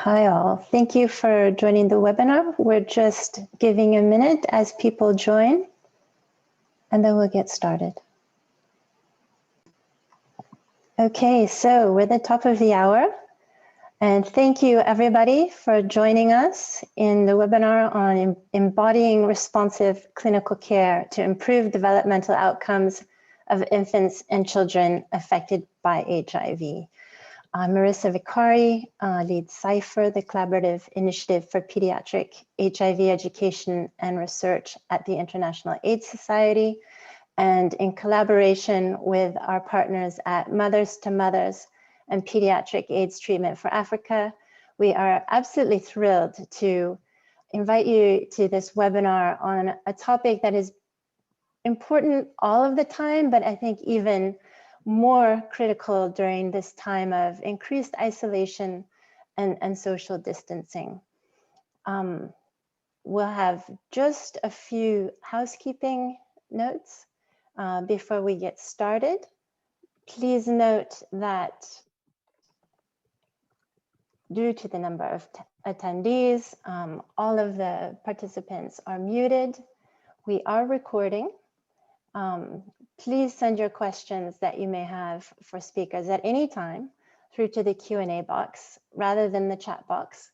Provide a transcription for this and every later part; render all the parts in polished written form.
Hi all, thank you for joining the webinar. We're just giving a minute as people join, and then we'll get started. Okay, so we're at the top of the hour, and thank you everybody for joining us in the webinar on embodying responsive clinical care to improve developmental outcomes of infants and children affected by HIV. I'm Marissa Vicari, leads CIPHER, the Collaborative Initiative for Pediatric HIV Education and Research at the International AIDS Society, and in collaboration with our partners at Mothers to Mothers and Paediatric AIDS Treatment for Africa, we are absolutely thrilled to invite you to this webinar on a topic that is important all of the time, but I think even more critical during this time of increased isolation and social distancing. We'll have just a few housekeeping notes before we get started. Please note that due to the number of attendees, all of the participants are muted. We are recording. Please send your questions that you may have for speakers at any time through to the Q&A box rather than the chat box.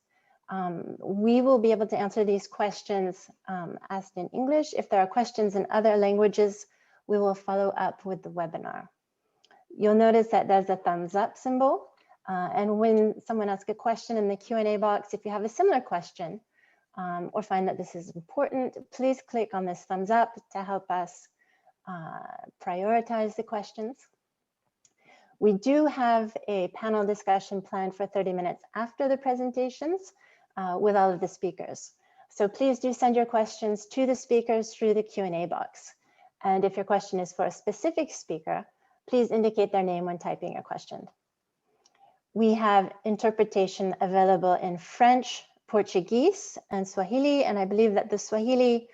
We will be able to answer these questions asked in English. If there are questions in other languages, we will follow up with the webinar. You'll notice that there's a thumbs up symbol. And when someone asks a question in the Q&A box, if you have a similar question or find that this is important, please click on this thumbs up to help us prioritize the questions. We do have a panel discussion planned for 30 minutes after the presentations with all of the speakers. So please do send your questions to the speakers through the Q&A box. And if your question is for a specific speaker, please indicate their name when typing your question. We have interpretation available in French, Portuguese, and Swahili, and I believe that the Swahili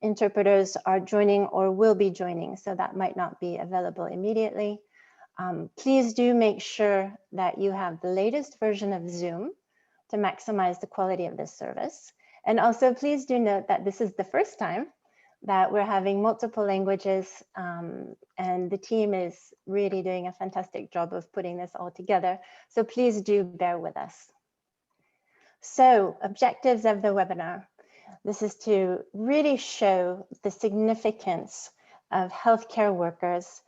interpreters are joining or will be joining, so that might not be available immediately. Please do make sure that you have the latest version of Zoom to maximize the quality of this service. And also please do note that this is the first time that we're having multiple languages, and the team is really doing a fantastic job of putting this all together. So please do bear with us. So objectives of the webinar. This is to really show the significance of healthcare workers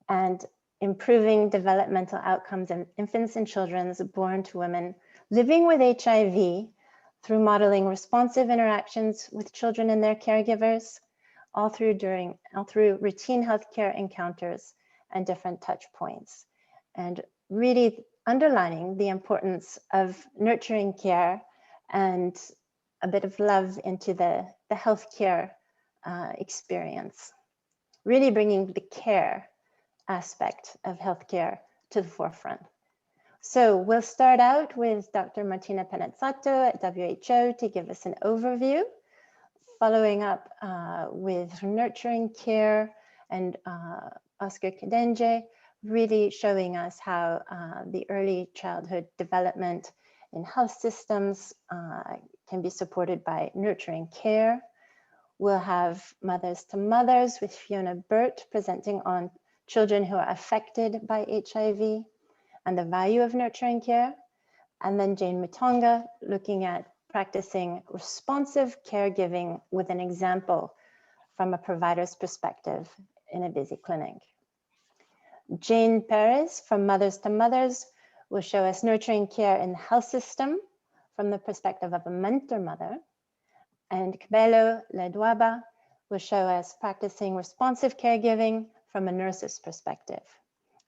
and improving developmental outcomes in infants and children born to women living with HIV through modeling responsive interactions with children and their caregivers, all through routine healthcare encounters and different touch points, and really underlining the importance of nurturing care and a bit of love into the healthcare experience, really bringing the care aspect of healthcare to the forefront. So we'll start out with Dr. Martina Penazzato at WHO to give us an overview, following up with nurturing care, and Oscar Kadenge really showing us how the early childhood development in health systems can be supported by nurturing care. We'll have Mothers to Mothers with Fiona Burt presenting on children who are affected by HIV and the value of nurturing care. And then Jane Mutonga looking at practicing responsive caregiving with an example from a provider's perspective in a busy clinic. Jane Perez from Mothers to Mothers will show us nurturing care in the health system from the perspective of a mentor mother. And Cabello Ledwaba will show us practicing responsive caregiving from a nurse's perspective.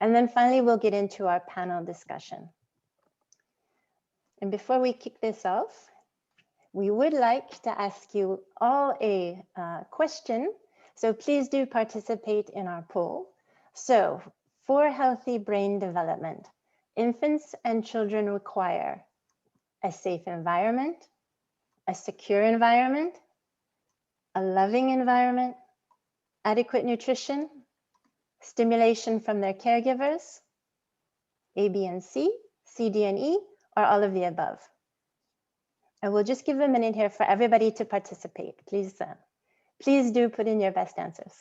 And then finally, we'll get into our panel discussion. And before we kick this off, we would like to ask you all a question. So please do participate in our poll. So for healthy brain development, infants and children require a safe environment, a secure environment, a loving environment, adequate nutrition, stimulation from their caregivers, A, B, and C, D, and E, or all of the above? And we'll just give a minute here for everybody to participate. Please do put in your best answers.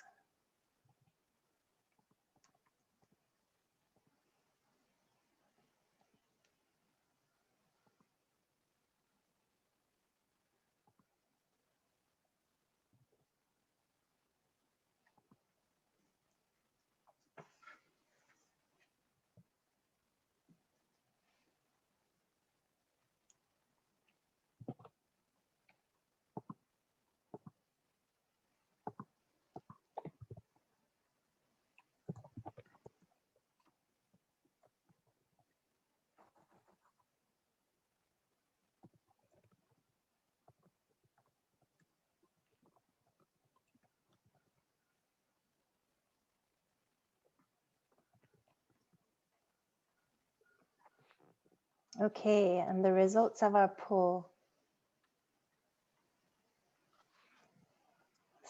Okay, and the results of our poll.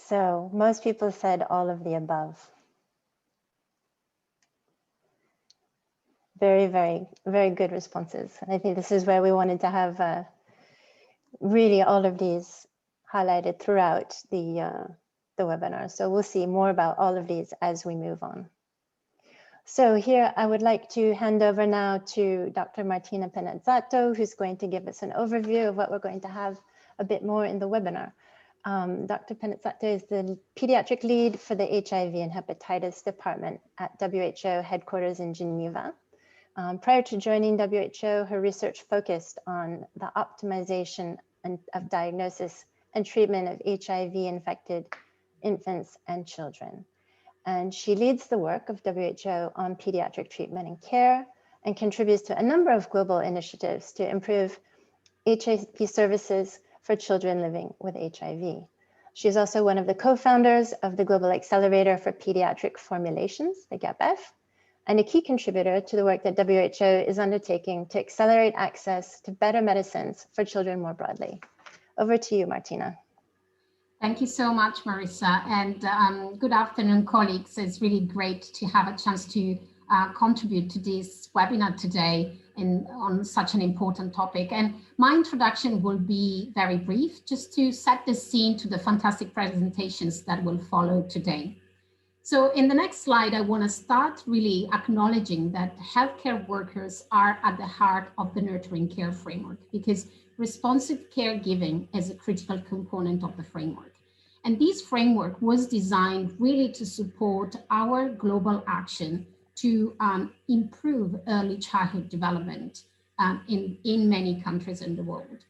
So most people said all of the above. Very, very, very good responses. And I think this is where we wanted to have really all of these highlighted throughout the webinar. So we'll see more about all of these as we move on. So here I would like to hand over now to Dr. Martina Penazzato, who's going to give us an overview of what we're going to have a bit more in the webinar. Dr. Penazzato is the pediatric lead for the HIV and hepatitis department at WHO headquarters in Geneva. Prior to joining WHO, her research focused on the optimization of diagnosis and treatment of HIV-infected infants and children. And she leads the work of WHO on pediatric treatment and care and contributes to a number of global initiatives to improve HIV services for children living with HIV. She's also one of the co-founders of the Global Accelerator for Pediatric Formulations, the GAPF, and a key contributor to the work that WHO is undertaking to accelerate access to better medicines for children more broadly. Over to you, Martina. Thank you so much, Marissa, and good afternoon, colleagues. It's really great to have a chance to contribute to this webinar today on such an important topic. And my introduction will be very brief, just to set the scene to the fantastic presentations that will follow today. So in the next slide, I want to start really acknowledging that healthcare workers are at the heart of the nurturing care framework, because responsive caregiving is a critical component of the framework. And this framework was designed really to support our global action to improve early childhood development in many countries in the world.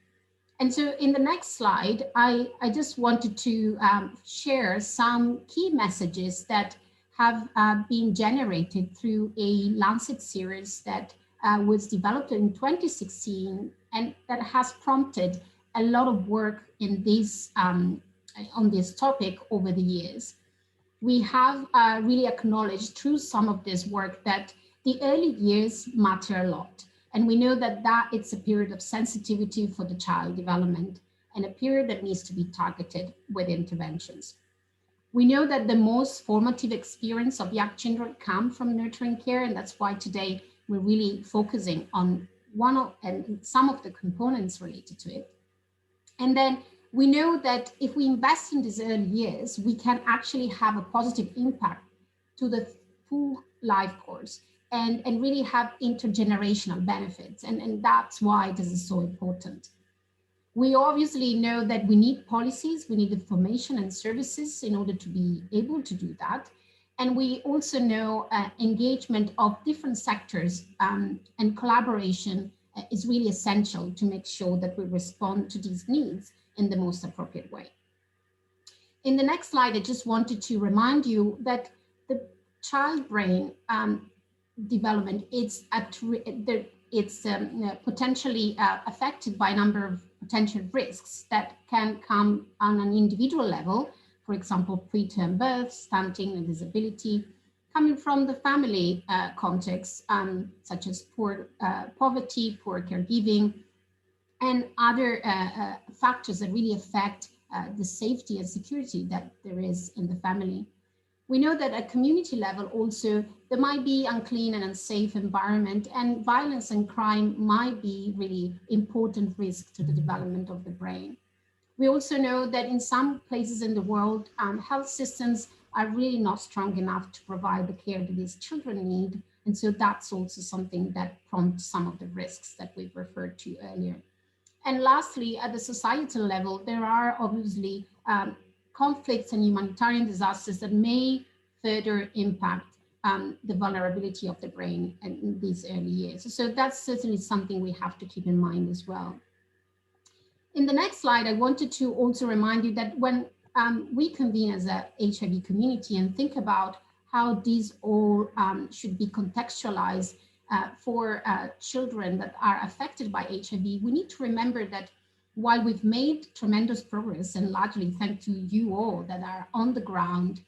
And so in the next slide, I just wanted to share some key messages that have been generated through a Lancet series that was developed in 2016 and that has prompted a lot of work in this on this topic over the years. We have really acknowledged through some of this work that the early years matter a lot. And we know that it's a period of sensitivity for the child development and a period that needs to be targeted with interventions. We know that the most formative experience of young children come from nurturing care, and that's why today we're really focusing on some of the components related to it. And then we know that if we invest in these early years, we can actually have a positive impact to the full life course and really have intergenerational benefits. And that's why this is so important. We obviously know that we need policies, we need information and services in order to be able to do that. And we also know engagement of different sectors and collaboration is really essential to make sure that we respond to these needs in the most appropriate way. In the next slide, I just wanted to remind you that the child brain development is potentially affected by a number of potential risks that can come on an individual level, for example, preterm birth, stunting, and disability, coming from the family context, such as poor poverty, poor caregiving, and other factors that really affect the safety and security that there is in the family. We know that at community level also, there might be unclean and unsafe environment, and violence and crime might be really important risks to the development of the brain. We also know that in some places in the world, health systems are really not strong enough to provide the care that these children need. And so that's also something that prompts some of the risks that we've referred to earlier. And lastly, at the societal level, there are obviously conflicts and humanitarian disasters that may further impact the vulnerability of the brain in these early years. So that's certainly something we have to keep in mind as well. In the next slide, I wanted to also remind you that when we convene as a HIV community and think about how these all should be contextualized for children that are affected by HIV, we need to remember that while we've made tremendous progress, and largely thanks to you all that are on the ground,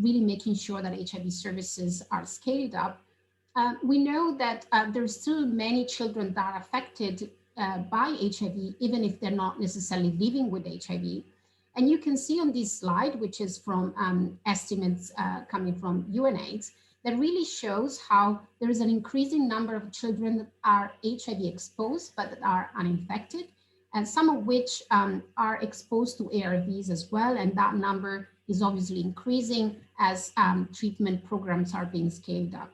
really making sure that HIV services are scaled up, we know that there's still many children that are affected by HIV, even if they're not necessarily living with HIV. And you can see on this slide, which is from estimates coming from UNAIDS, that really shows how there is an increasing number of children that are HIV exposed, but that are uninfected, and some of which are exposed to ARVs as well. And that number is obviously increasing as treatment programs are being scaled up.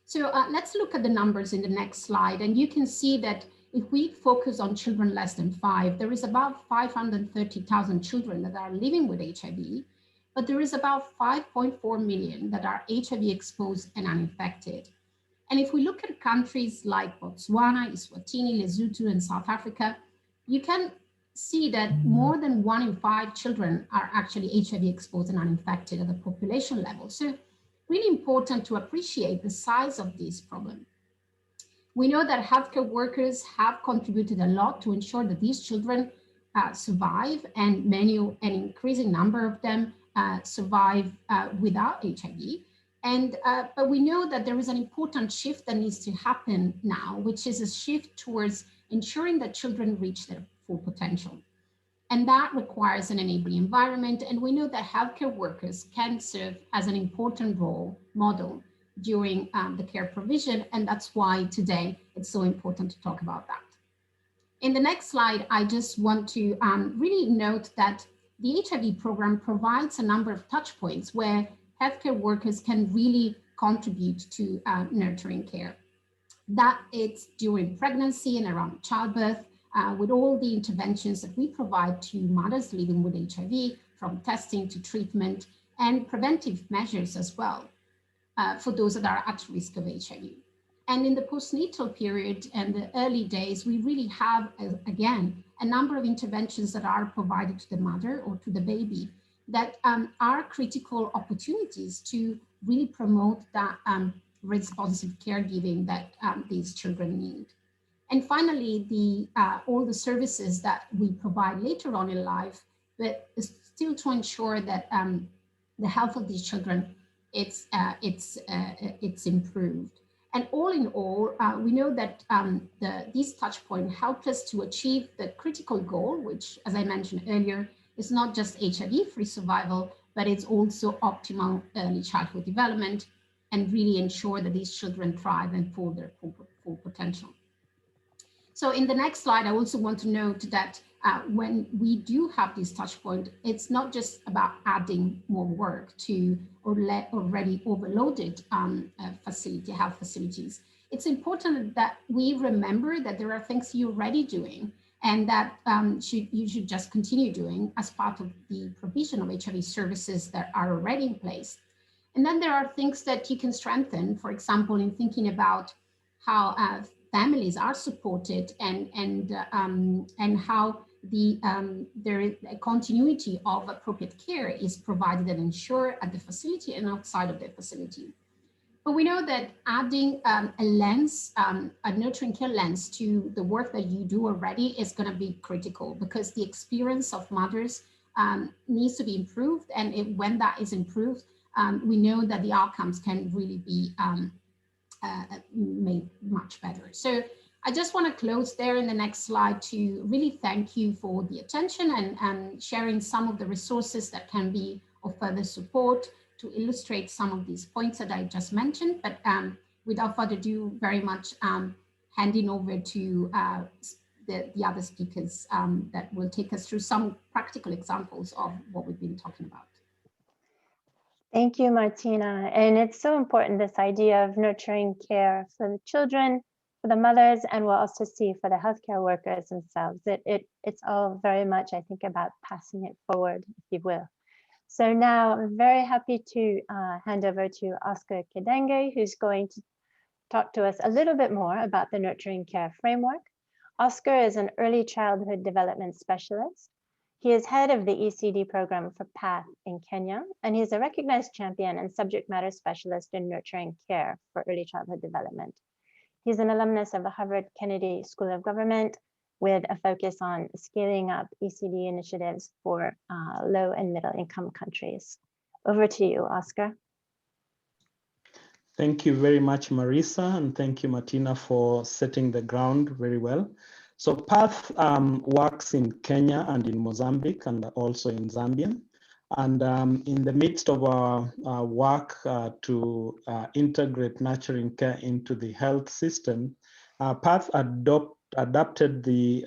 So let's look at the numbers in the next slide. And you can see that if we focus on children less than 5, there is about 530,000 children that are living with HIV, but there is about 5.4 million that are HIV exposed and uninfected. And if we look at countries like Botswana, Eswatini, Lesotho, and South Africa, you can see that more than 1 in 5 children are actually HIV exposed and uninfected at the population level. So really important to appreciate the size of this problem. We know that healthcare workers have contributed a lot to ensure that these children survive, and an increasing number of them survive without HIV. And but we know that there is an important shift that needs to happen now, which is a shift towards ensuring that children reach their full potential. And that requires an enabling environment. And we know that healthcare workers can serve as an important role model during the care provision. And that's why today it's so important to talk about that. In the next slide, I just want to really note that the HIV program provides a number of touch points where healthcare workers can really contribute to nurturing care. That it's during pregnancy and around childbirth, with all the interventions that we provide to mothers living with HIV, from testing to treatment and preventive measures as well for those that are at risk of HIV. And in the postnatal period and the early days, we really have, again, a number of interventions that are provided to the mother or to the baby that are critical opportunities to really promote that responsive caregiving that these children need. And finally, all the services that we provide later on in life, but still to ensure that the health of these children, it's improved. And all in all, we know that these touch points help us to achieve the critical goal, which, as I mentioned earlier, is not just HIV-free survival, but it's also optimal early childhood development, and really ensure that these children thrive and pull their full potential. So in the next slide, I also want to note that when we do have this touch point, it's not just about adding more work to already overloaded health facilities. It's important that we remember that there are things you're already doing and that you should just continue doing as part of the provision of HIV services that are already in place. And then there are things that you can strengthen, for example, in thinking about how families are supported and how there is a continuity of appropriate care is provided and ensured at the facility and outside of the facility. But we know that adding a lens, a nurturing care lens to the work that you do already is going to be critical, because the experience of mothers needs to be improved. And when that is improved, we know that the outcomes can really be made much better. So I just want to close there in the next slide to really thank you for the attention and sharing some of the resources that can be or further support to illustrate some of these points that I just mentioned. But without further ado, very much handing over to the other speakers that will take us through some practical examples of what we've been talking about. Thank you, Martina. And it's so important, this idea of nurturing care for the children, for the mothers, and we'll also see for the healthcare workers themselves. It's all very much, I think, about passing it forward, if you will. So now I'm very happy to hand over to Oscar Kidenge, who's going to talk to us a little bit more about the Nurturing Care Framework. Oscar is an early childhood development specialist. He is head of the ECD program for PATH in Kenya, and he's a recognized champion and subject matter specialist in nurturing care for early childhood development. He's an alumnus of the Harvard Kennedy School of Government with a focus on scaling up ECD initiatives for low and middle income countries. Over to you, Oscar. Thank you very much, Marisa, and thank you, Martina, for setting the ground very well. So PATH works in Kenya and in Mozambique and also in Zambia. And in the midst of our work to integrate nurturing care into the health system, PATH adopted the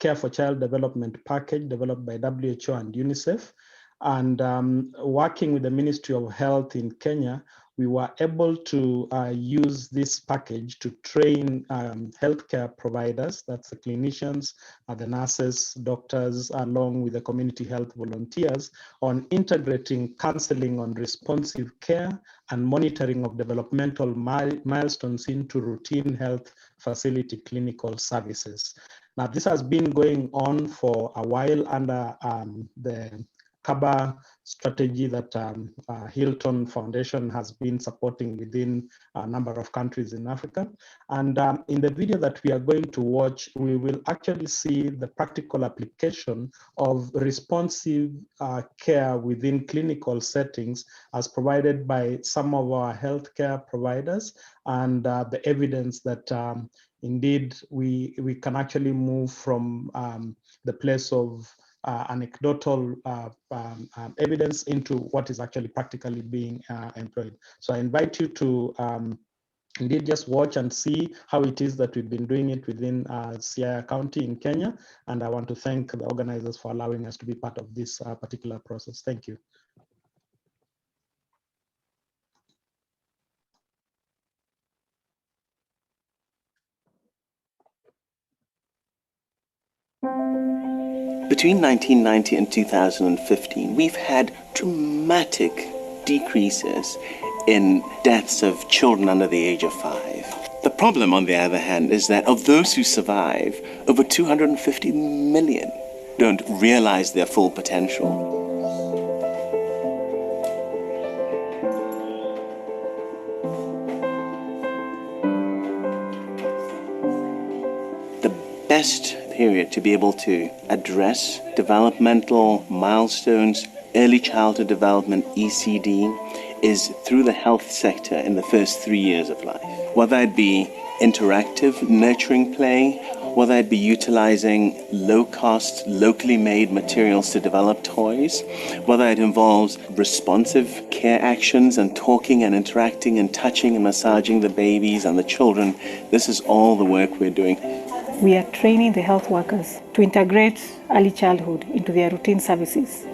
Care for Child Development Package developed by WHO and UNICEF. And working with the Ministry of Health in Kenya, we were able to use this package to train healthcare providers, that's the clinicians, the nurses, doctors, along with the community health volunteers, on integrating counseling on responsive care and monitoring of developmental milestones into routine health facility clinical services. Now, this has been going on for a while under the CABA strategy that Hilton Foundation has been supporting within a number of countries in Africa. And in the video that we are going to watch, we will actually see the practical application of responsive care within clinical settings as provided by some of our healthcare providers, and the evidence that indeed we can actually move from the place of anecdotal evidence into what is actually practically being employed. So I invite you to indeed just watch and see how it is that we've been doing it within Siaya County in Kenya. And I want to thank the organizers for allowing us to be part of this particular process. Thank you. Between 1990 and 2015, we've had dramatic decreases in deaths of children under the age of 5. The problem, on the other hand, is that of those who survive, over 250 million don't realize their full potential. The best period to be able to address developmental milestones, early childhood development, ECD, is through the health sector in the first 3 years of life. Whether it be interactive, nurturing play, whether it be utilizing low-cost, locally made materials to develop toys, whether it involves responsive care actions and talking and interacting and touching and massaging the babies and the children, this is all the work we're doing. We are training the health workers to integrate early childhood into their routine services.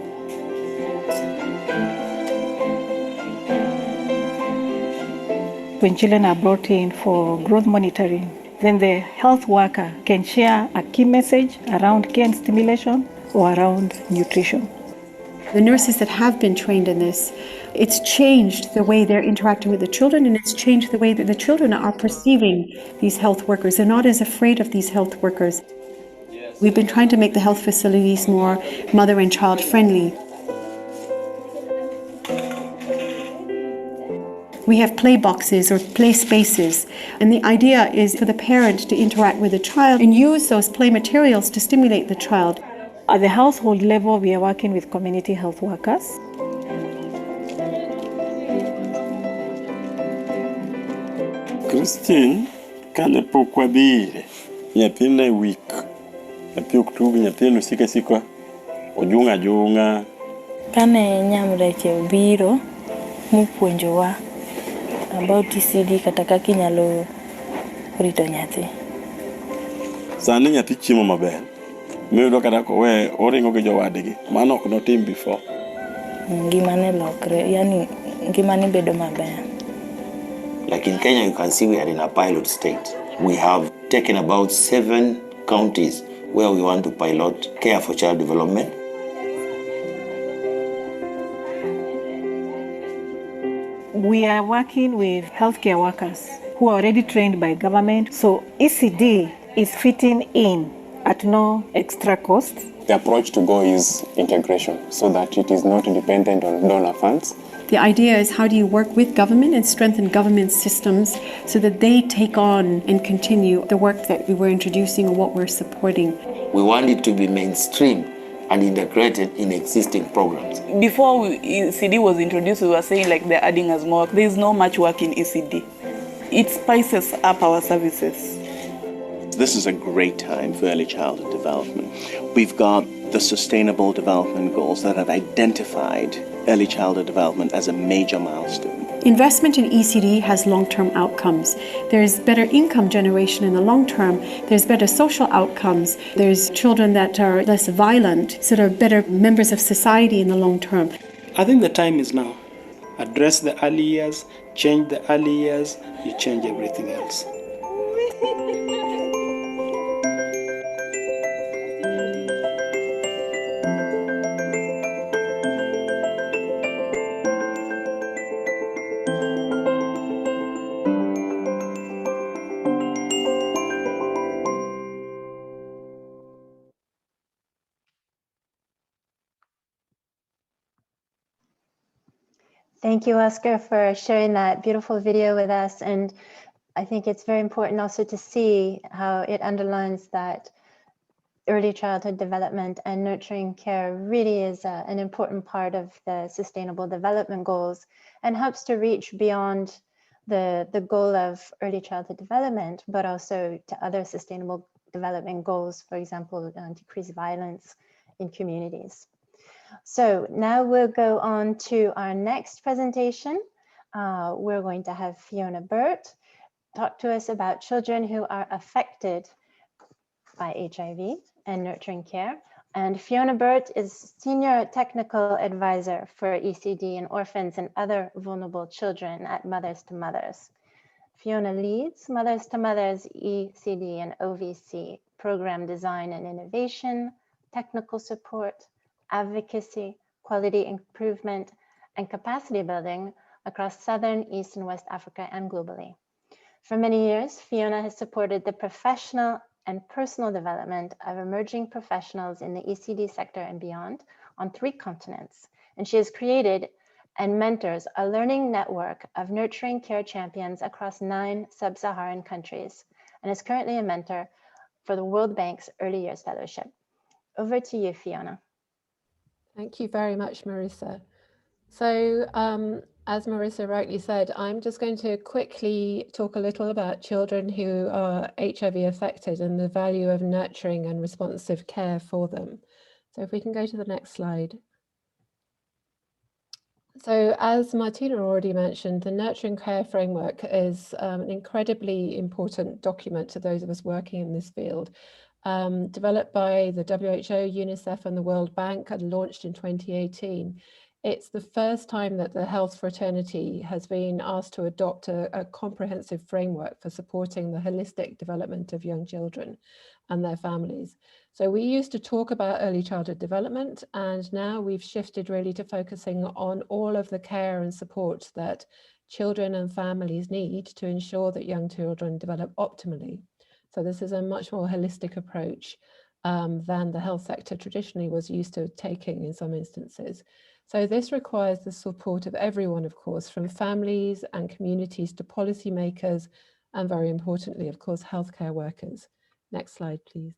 When children are brought in for growth monitoring, then the health worker can share a key message around care and stimulation or around nutrition. The nurses that have been trained in this, it's changed the way they're interacting with the children, and it's changed the way that the children are perceiving these health workers. They're not as afraid of these health workers. We've been trying to make the health facilities more mother and child friendly. We have play boxes or play spaces, and the idea is for the parent to interact with the child and use those play materials to stimulate the child. At the household level, we are working with community health workers. Christine, kale pokwa dire, nyathine week, nyathi oktugi, nyathine sika ojunga, Kane nyamreche obiro mupuonjowa about ECD kata kaka inyalo rito nyathi. Sani nyathi chiemo maber. Miyudo kata kowe oringo gi jowadgi. Mano ok notim before. Ngimane lokre, yani ngimane bedo maber. Like in Kenya, you can see we are in a pilot state. We have taken about 7 counties where we want to pilot care for child development. We are working with healthcare workers who are already trained by government. So ECD is fitting in at no extra cost. The approach to go is integration so that it is not dependent on donor funds. The idea is how do you work with government and strengthen government systems so that they take on and continue the work that we were introducing and what we're supporting. We want it to be mainstream and integrated in existing programs. Before ECD was introduced, we were saying like they're adding us more. There is no much work in ECD. It spices up our services. This is a great time for early childhood development. We've got the Sustainable Development Goals that have identified early childhood development as a major milestone. Investment in ECD has long-term outcomes. There's better income generation in the long term. There's better social outcomes. There's children that are less violent, sort of better members of society in the long term. I think the time is now. Address the early years, change the early years, you change everything else. Thank you, Oscar, for sharing that beautiful video with us. And I think it's very important also to see how it underlines that early childhood development and nurturing care really is an important part of the Sustainable Development Goals and helps to reach beyond the goal of early childhood development, but also to other Sustainable Development Goals, for example, decrease violence in communities. So now we'll go on to our next presentation. We're going to have Fiona Burt talk to us about children who are affected by HIV and nurturing care. And Fiona Burt is Senior Technical Advisor for ECD and orphans and other vulnerable children at Mothers to Mothers. Fiona leads Mothers to Mothers ECD and OVC program design and innovation, technical support, advocacy, quality improvement, and capacity building across Southern, East, and West Africa and globally. For many years, Fiona has supported the professional and personal development of emerging professionals in the ECD sector and beyond on 3 continents. And she has created and mentors a learning network of nurturing care champions across 9 sub-Saharan countries, and is currently a mentor for the World Bank's Early Years Fellowship. Over to you, Fiona. Thank you very much, Marissa. So as Marissa rightly said, I'm just going to quickly talk a little about children who are HIV affected and the value of nurturing and responsive care for them. So if we can go to the next slide. So as Martina already mentioned, the Nurturing Care Framework is an incredibly important document to those of us working in this field. Developed by the WHO, UNICEF and the World Bank and launched in 2018. It's the first time that the health fraternity has been asked to adopt a comprehensive framework for supporting the holistic development of young children and their families. So we used to talk about early childhood development, and now we've shifted really to focusing on all of the care and support that children and families need to ensure that young children develop optimally. So this is a much more holistic approach than the health sector traditionally was used to taking in some instances. So this requires the support of everyone, of course, from families and communities to policymakers, and very importantly, of course, healthcare workers. Next slide, please.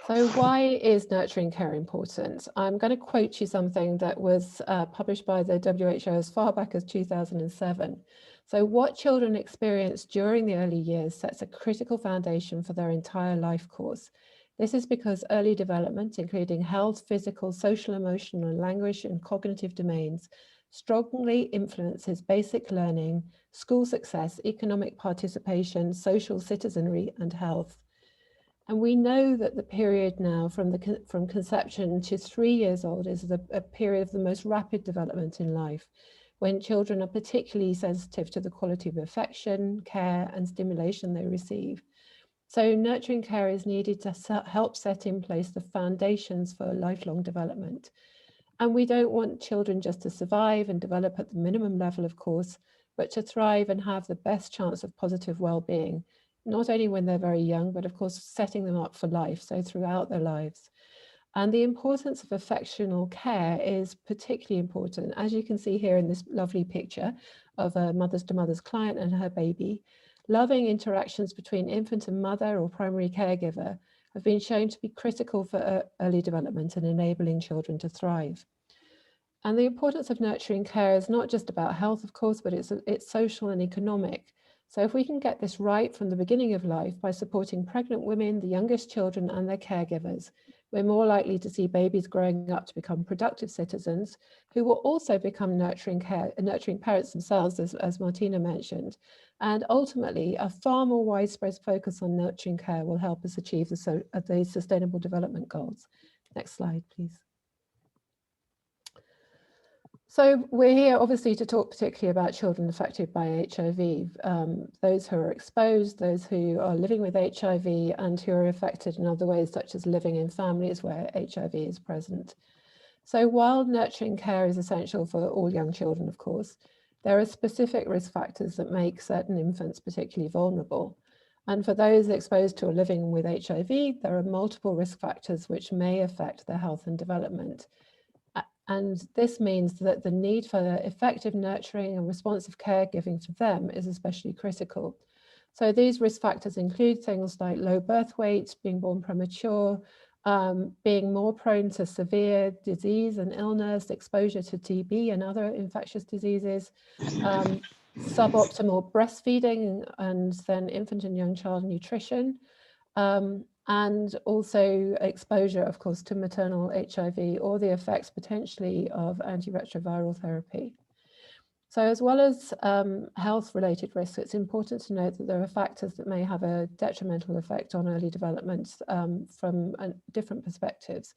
So why is nurturing care important? I'm going to quote you something that was published by the WHO as far back as 2007. So what children experience during the early years sets a critical foundation for their entire life course. This is because early development, including health, physical, social, emotional, language, and cognitive domains, strongly influences basic learning, school success, economic participation, social citizenry, and health. And we know that the period now from conception to 3 years old is a period of the most rapid development in life, when children are particularly sensitive to the quality of affection, care, and stimulation they receive. So nurturing care is needed to help set in place the foundations for lifelong development. And we don't want children just to survive and develop at the minimum level, of course, but to thrive and have the best chance of positive well-being, not only when they're very young, but of course, setting them up for life, so throughout their lives. And the importance of affectional care is particularly important. As you can see here in this lovely picture of a mothers-to-mothers client and her baby, loving interactions between infant and mother or primary caregiver have been shown to be critical for early development and enabling children to thrive. And the importance of nurturing care is not just about health, of course, but it's social and economic. So if we can get this right from the beginning of life by supporting pregnant women, the youngest children and their caregivers, we're more likely to see babies growing up to become productive citizens who will also become nurturing parents themselves, as Martina mentioned. And ultimately, a far more widespread focus on nurturing care will help us achieve the Sustainable Development Goals. Next slide, please. So we're here obviously to talk particularly about children affected by HIV, those who are exposed, those who are living with HIV, and who are affected in other ways, such as living in families where HIV is present. So while nurturing care is essential for all young children, of course, there are specific risk factors that make certain infants particularly vulnerable. And for those exposed to or living with HIV, there are multiple risk factors which may affect their health and development. And this means that the need for effective nurturing and responsive caregiving for them is especially critical. So these risk factors include things like low birth weight, being born premature, being more prone to severe disease and illness, exposure to TB and other infectious diseases, suboptimal breastfeeding, and then infant and young child nutrition, and also exposure, of course, to maternal HIV or the effects potentially of antiretroviral therapy. So as well as health-related risks, it's important to note that there are factors that may have a detrimental effect on early development from different perspectives.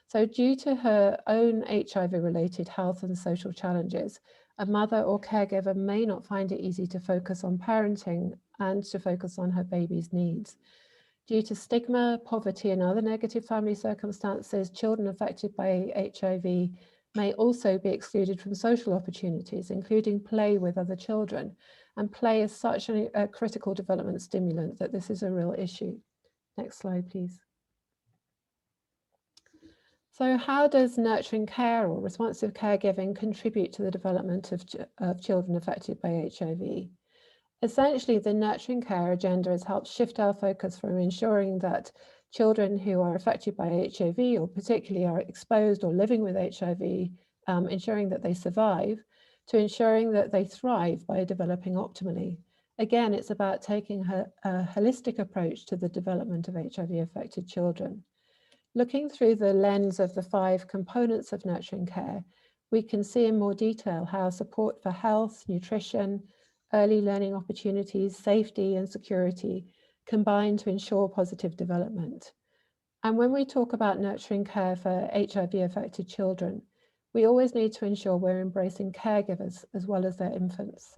So due to her own HIV-related health and social challenges, a mother or caregiver may not find it easy to focus on parenting and to focus on her baby's needs. Due to stigma, poverty, and other negative family circumstances, children affected by HIV may also be excluded from social opportunities, including play with other children. And play is such a critical development stimulant that this is a real issue. Next slide, please. So how does nurturing care or responsive caregiving contribute to the development of children affected by HIV? Essentially, the nurturing care agenda has helped shift our focus from ensuring that children who are affected by HIV or particularly are exposed or living with HIV, ensuring that they survive, to ensuring that they thrive by developing optimally. Again, it's about taking a holistic approach to the development of HIV-affected children. Looking through the lens of the 5 components of nurturing care, we can see in more detail how support for health, nutrition, early learning opportunities, safety and security combine to ensure positive development. And when we talk about nurturing care for HIV-affected children, we always need to ensure we're embracing caregivers as well as their infants.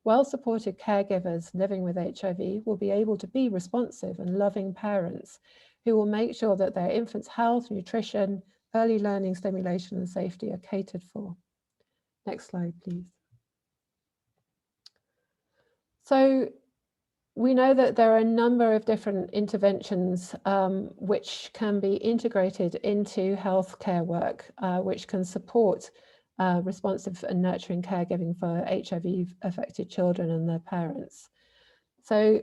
Well-supported caregivers living with HIV will be able to be responsive and loving parents who will make sure that their infants' health, nutrition, early learning, stimulation and safety are catered for. Next slide, please. So we know that there are a number of different interventions which can be integrated into healthcare work, which can support responsive and nurturing caregiving for HIV-affected children and their parents. So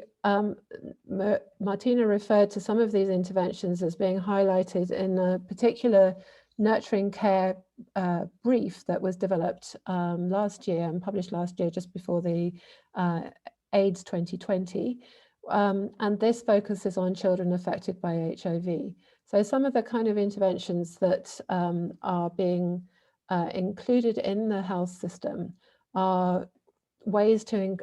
Martina referred to some of these interventions as being highlighted in a particular nurturing care brief that was developed last year and published last year just before the AIDS 2020, And this focuses on children affected by HIV. So some of the kind of interventions that are being included in the health system are ways to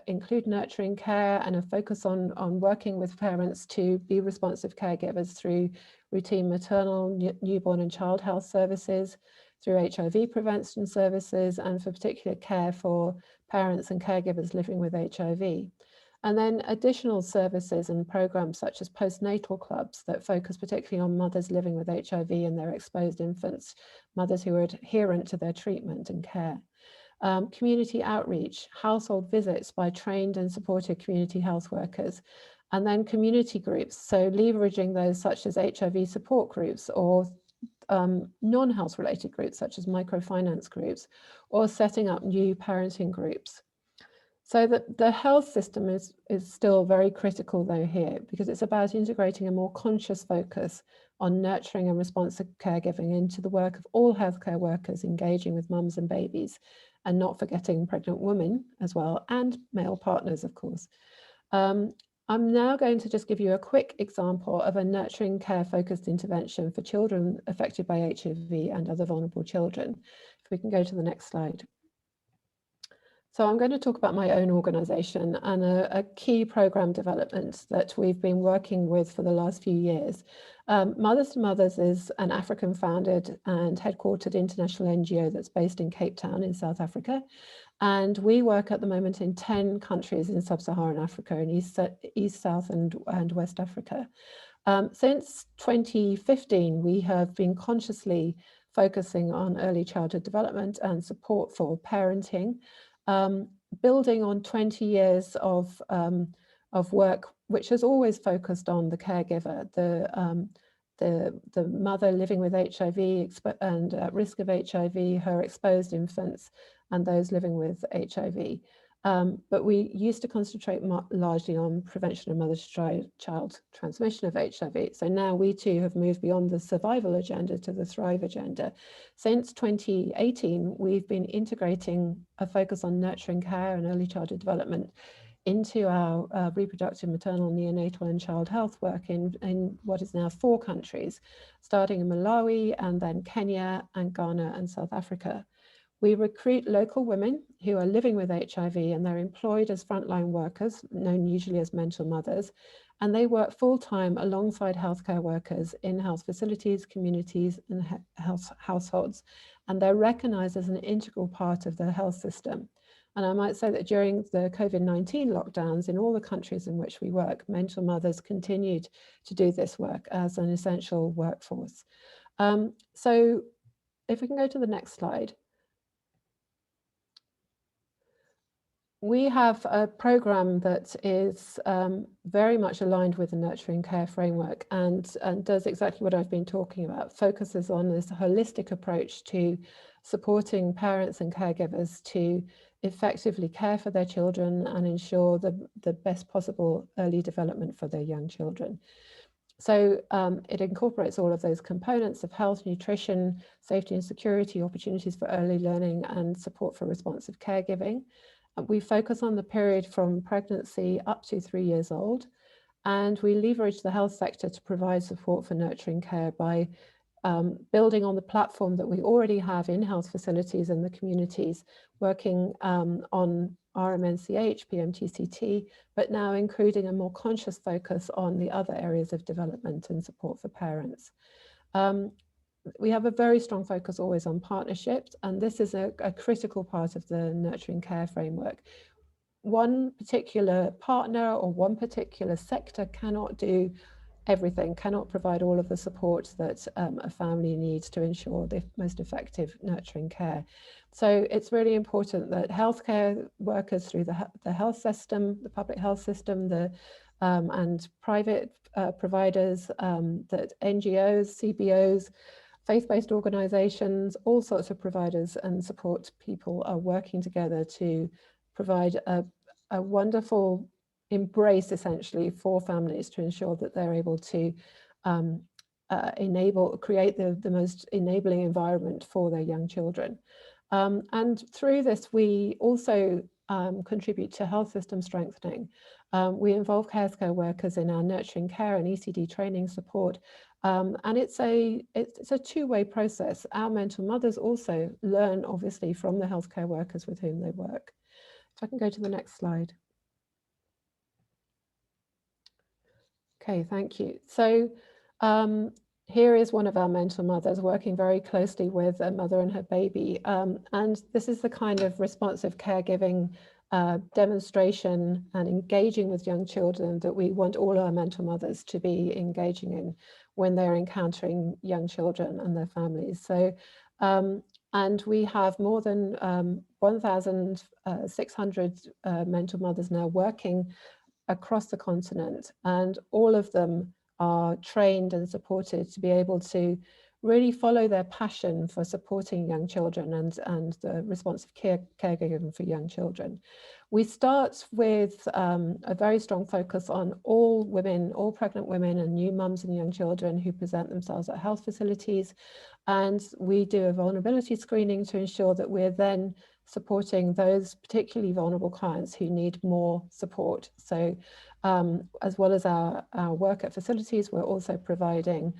include nurturing care and a focus on working with parents to be responsive caregivers through routine maternal, newborn and child health services, through HIV prevention services, and for particular care for parents and caregivers living with HIV. And then additional services and programs such as postnatal clubs that focus particularly on mothers living with HIV and their exposed infants, mothers who are adherent to their treatment and care. Community outreach, household visits by trained and supported community health workers, and then community groups, so leveraging those such as HIV support groups or non-health related groups such as microfinance groups, or setting up new parenting groups. So the health system is still very critical though here, because it's about integrating a more conscious focus on nurturing and responsive caregiving into the work of all healthcare workers engaging with mums and babies, and not forgetting pregnant women as well, and male partners, of course. I'm now going to just give you a quick example of a nurturing care focused intervention for children affected by HIV and other vulnerable children. If we can go to the next slide. So I'm going to talk about my own organisation and a key programme development that we've been working with for the last few years. Mothers to Mothers is an African-founded and headquartered international NGO that's based in Cape Town in South Africa. And we work at the moment in 10 countries in sub-Saharan Africa, in East, South and West Africa. Since 2015, we have been consciously focusing on early childhood development and support for parenting, building on 20 years of work, which has always focused on the caregiver, the mother living with HIV and at risk of HIV, her exposed infants, and those living with HIV. But we used to concentrate largely on prevention of mother-to-child transmission of HIV. So now we too have moved beyond the survival agenda to the thrive agenda. Since 2018, we've been integrating a focus on nurturing care and early childhood development into our reproductive, maternal, neonatal and child health work in what is now 4 countries, starting in Malawi and then Kenya and Ghana and South Africa. We recruit local women who are living with HIV and they're employed as frontline workers, known usually as mental mothers, and they work full-time alongside healthcare workers in health facilities, communities and households, and they're recognised as an integral part of the health system. And I might say that during the COVID-19 lockdowns in all the countries in which we work, mental mothers continued to do this work as an essential workforce. So if we can go to the next slide. We have a programme that is very much aligned with the nurturing care framework and does exactly what I've been talking about, focuses on this holistic approach to supporting parents and caregivers to effectively care for their children and ensure the best possible early development for their young children. So it incorporates all of those components of health, nutrition, safety and security, opportunities for early learning and support for responsive caregiving. We focus on the period from pregnancy up to 3 years old, and we leverage the health sector to provide support for nurturing care by building on the platform that we already have in health facilities and the communities, working on RMNCH, PMTCT, but now including a more conscious focus on the other areas of development and support for parents. We have a very strong focus always on partnerships, and this is a critical part of the nurturing care framework. One particular partner or one particular sector cannot do everything, cannot provide all of the support that a family needs to ensure the most effective nurturing care. So it's really important that healthcare workers through the health system, the public health system, and private providers, that NGOs, CBOs, faith-based organisations, all sorts of providers and support people are working together to provide a wonderful embrace essentially for families to ensure that they're able to create the most enabling environment for their young children. And through this, we also contribute to health system strengthening. We involve care workers in our nurturing care and ECD training support. And it's a two-way process. Our mental mothers also learn, obviously, from the healthcare workers with whom they work. If I can go to the next slide. Okay, thank you. So here is one of our mental mothers working very closely with a mother and her baby. And this is the kind of responsive caregiving demonstration and engaging with young children that we want all our mental mothers to be engaging in when they're encountering young children and their families. So, and we have more than 1,600 mental mothers now working across the continent, and all of them are trained and supported to be able to really follow their passion for supporting young children and the responsive caregiving for young children. We start with a very strong focus on all women, all pregnant women and new mums and young children who present themselves at health facilities. And we do a vulnerability screening to ensure that we're then supporting those particularly vulnerable clients who need more support. So as well as our work at facilities, we're also providing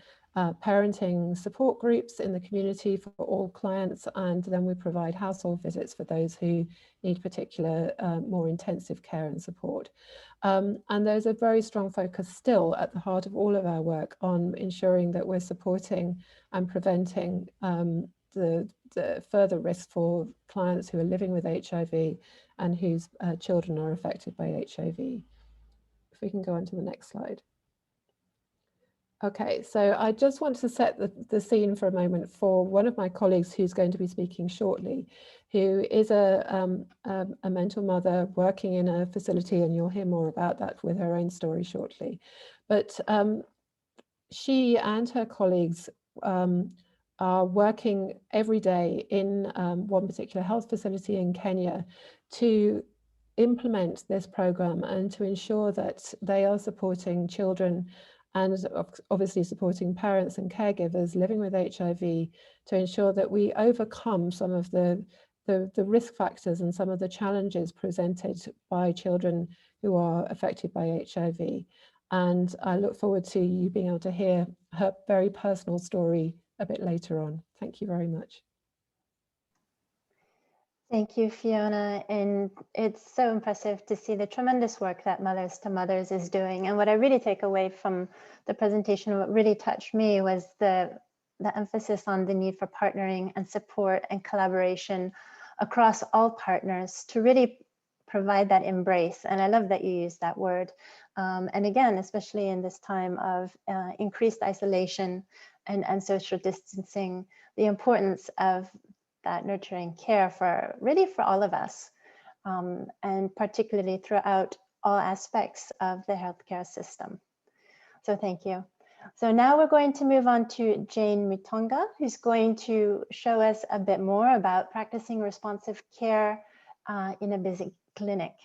parenting support groups in the community for all clients, and then we provide household visits for those who need particular more intensive care and support. And there's a very strong focus still at the heart of all of our work on ensuring that we're supporting and preventing the further risk for clients who are living with HIV and whose children are affected by HIV. If we can go on to the next slide. Okay, so I just want to set the scene for a moment for one of my colleagues who's going to be speaking shortly, who is a mental mother working in a facility, and you'll hear more about that with her own story shortly. But she and her colleagues are working every day in one particular health facility in Kenya to implement this program and to ensure that they are supporting children and obviously supporting parents and caregivers living with HIV to ensure that we overcome some of the risk factors and some of the challenges presented by children who are affected by HIV. And I look forward to you being able to hear her very personal story a bit later on. Thank you very much. Thank you, Fiona. And it's so impressive to see the tremendous work that Mothers to Mothers is doing. And what I really take away from the presentation, what really touched me was the emphasis on the need for partnering and support and collaboration across all partners to really provide that embrace. And I love that you used that word. And again, especially in this time of increased isolation and social distancing, the importance of that nurturing care for really for all of us, and particularly throughout all aspects of the healthcare system. So thank you. So now we're going to move on to Jane Mitonga, who's going to show us a bit more about practicing responsive care in a busy clinic.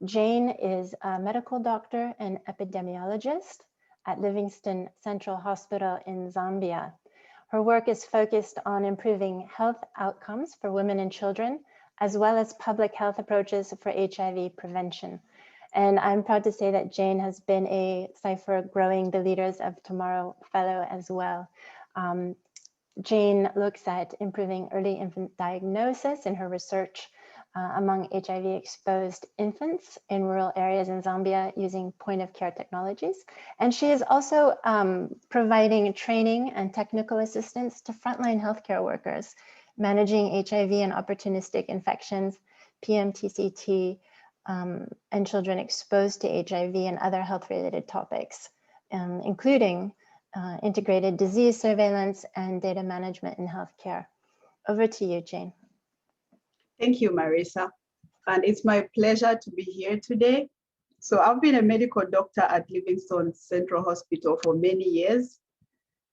Jane is a medical doctor and epidemiologist at Livingstone Central Hospital in Zambia. Her work is focused on improving health outcomes for women and children, as well as public health approaches for HIV prevention. And I'm proud to say that Jane has been a CIPHER Growing the Leaders of Tomorrow Fellow as well. Jane looks at improving early infant diagnosis in her research among HIV-exposed infants in rural areas in Zambia using point-of-care technologies. And she is also providing training and technical assistance to frontline healthcare workers, managing HIV and opportunistic infections, PMTCT, and children exposed to HIV and other health-related topics, including integrated disease surveillance and data management in healthcare. Over to you, Jane. Thank you, Marissa. And it's my pleasure to be here today. So I've been a medical doctor at Livingstone Central Hospital for many years,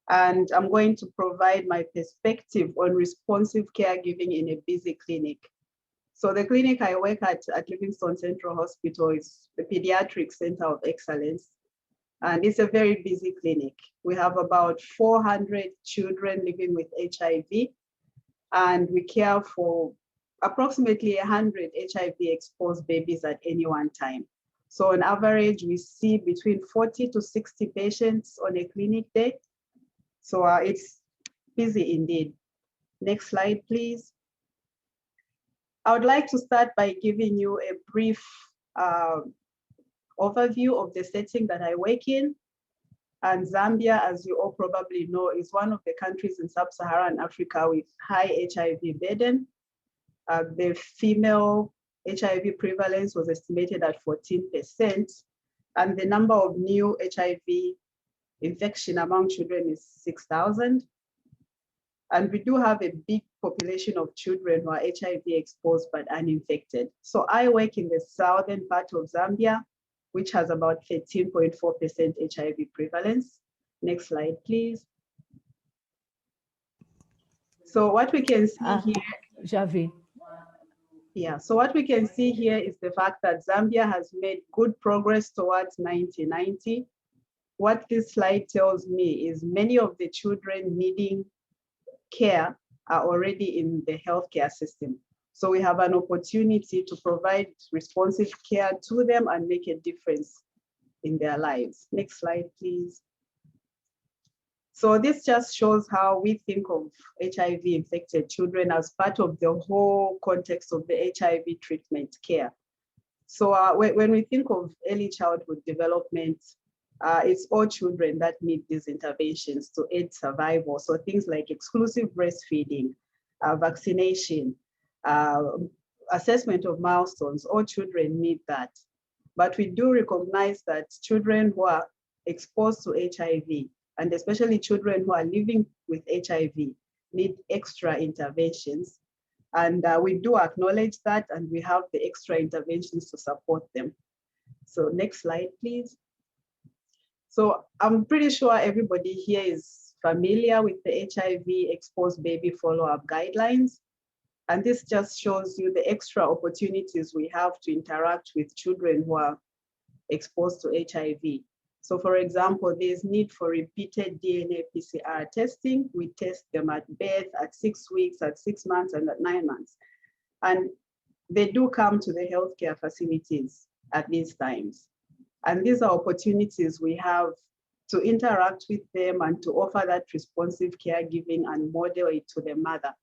and I'm going to provide my perspective on responsive caregiving in a busy clinic. So the clinic I work at Livingstone Central Hospital is the Pediatric Center of Excellence, and it's a very busy clinic. We have about 400 children living with HIV, and we care for approximately 100 HIV-exposed babies at any one time. So on average, we see between 40 to 60 patients on a clinic day. So it's busy indeed. Next slide, please. I would like to start by giving you a brief overview of the setting that I work in. And Zambia, as you all probably know, is one of the countries in sub-Saharan Africa with high HIV burden. The female HIV prevalence was estimated at 14%, and the number of new HIV infection among children is 6,000. And we do have a big population of children who are HIV exposed but uninfected. So I work in the southern part of Zambia, which has about 13.4% HIV prevalence. Next slide, please. So what we can see here, Javi. Yeah, so what we can see here is the fact that Zambia has made good progress towards 1990. What this slide tells me is many of the children needing care are already in the healthcare system. So we have an opportunity to provide responsive care to them and make a difference in their lives. Next slide, please. So this just shows how we think of HIV-infected children as part of the whole context of the HIV treatment care. So when we think of early childhood development, it's all children that need these interventions to aid survival. So things like exclusive breastfeeding, vaccination, assessment of milestones, all children need that. But we do recognize that children who are exposed to HIV, and especially children who are living with HIV, need extra interventions. And we do acknowledge that, and we have the extra interventions to support them. So next slide, please. So I'm pretty sure everybody here is familiar with the HIV-exposed baby follow-up guidelines. And this just shows you the extra opportunities we have to interact with children who are exposed to HIV. So for example, there's need for repeated DNA PCR testing. We test them at birth, at 6 weeks, at 6 months, and at 9 months. And they do come to the healthcare facilities at these times. And these are opportunities we have to interact with them and to offer that responsive caregiving and model it to the mother.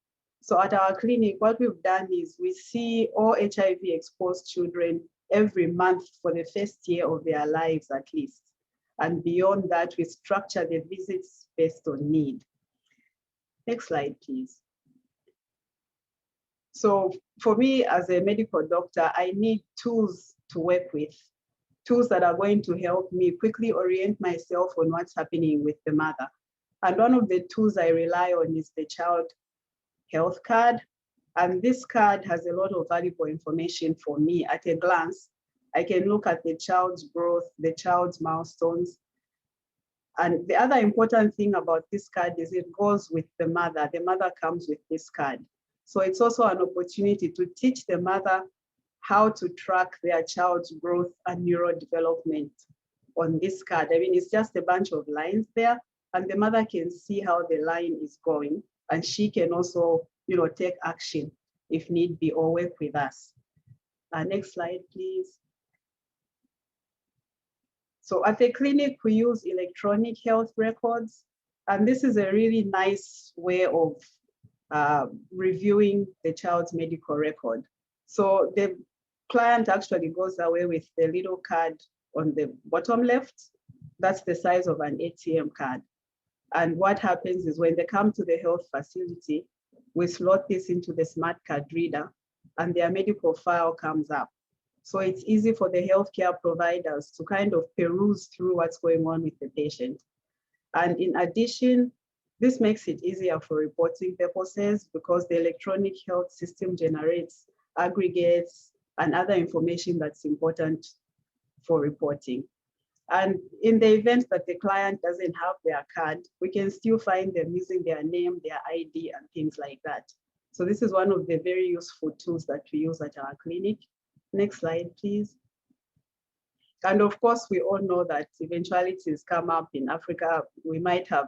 So at our clinic, what we've done is we see all HIV-exposed children every month for the first year of their lives at least. And beyond that, we structure the visits based on need. Next slide, please. So for me as a medical doctor, I need tools to work with, tools that are going to help me quickly orient myself on what's happening with the mother. And one of the tools I rely on is the child health card. And this card has a lot of valuable information for me at a glance. I can look at the child's growth, the child's milestones. And the other important thing about this card is it goes with the mother. The mother comes with this card. So it's also an opportunity to teach the mother how to track their child's growth and neurodevelopment on this card. I mean, it's just a bunch of lines there, and the mother can see how the line is going, and she can also, take action if need be or work with us. Next slide, please. So at the clinic, we use electronic health records, and this is a really nice way of reviewing the child's medical record. So the client actually goes away with the little card on the bottom left. That's the size of an ATM card. And what happens is when they come to the health facility, we slot this into the smart card reader and their medical file comes up. So it's easy for the healthcare providers to kind of peruse through what's going on with the patient. And in addition, this makes it easier for reporting purposes because the electronic health system generates aggregates and other information that's important for reporting. And in the event that the client doesn't have their card, we can still find them using their name, their ID, and things like that. So this is one of the very useful tools that we use at our clinic. Next slide, please. And of course, we all know that eventualities come up in Africa. We might have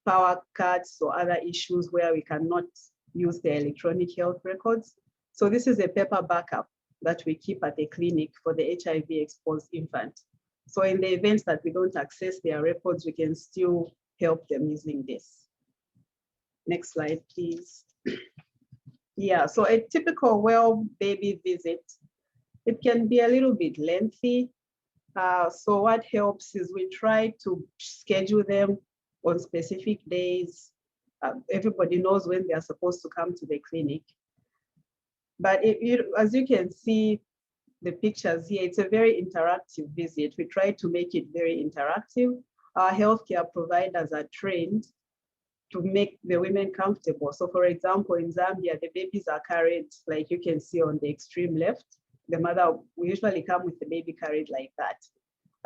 power cuts or other issues where we cannot use the electronic health records. So this is a paper backup that we keep at the clinic for the HIV-exposed infant. So in the event that we don't access their records, we can still help them using this. Next slide, please. Yeah, so a typical well baby visit, it can be a little bit lengthy. So what helps is we try to schedule them on specific days. Everybody knows when they are supposed to come to the clinic. But as you can see the pictures here, it's a very interactive visit. We try to make it very interactive. Our healthcare providers are trained to make the women comfortable. So for example, in Zambia, the babies are carried, like you can see on the extreme left. The mother will usually come with the baby carried like that.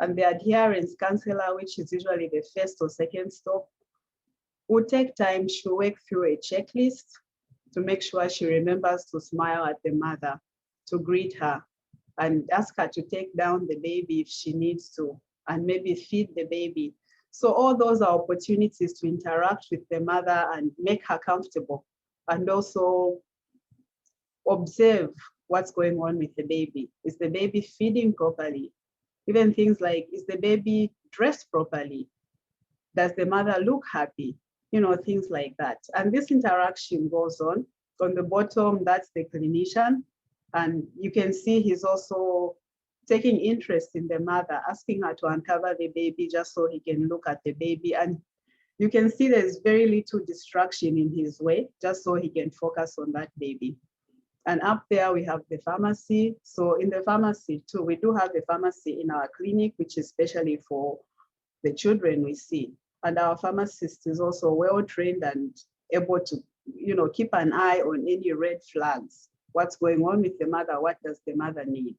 And the adherence counselor, which is usually the first or second stop, will take time. She'll work through a checklist to make sure she remembers to smile at the mother, to greet her, and ask her to take down the baby if she needs to, and maybe feed the baby. So all those are opportunities to interact with the mother and make her comfortable, and also observe what's going on with the baby. Is the baby feeding properly? Even things like, is the baby dressed properly? Does the mother look happy? You know, things like that. And this interaction goes on. On the bottom, that's the clinician. And you can see he's also taking interest in the mother, asking her to uncover the baby just so he can look at the baby. And you can see there's very little distraction in his way, just so he can focus on that baby. And up there we have the pharmacy. So in the pharmacy too, we do have the pharmacy in our clinic, which is especially for the children we see. And our pharmacist is also well trained and able to, you know, keep an eye on any red flags. What's going on with the mother? What does the mother need?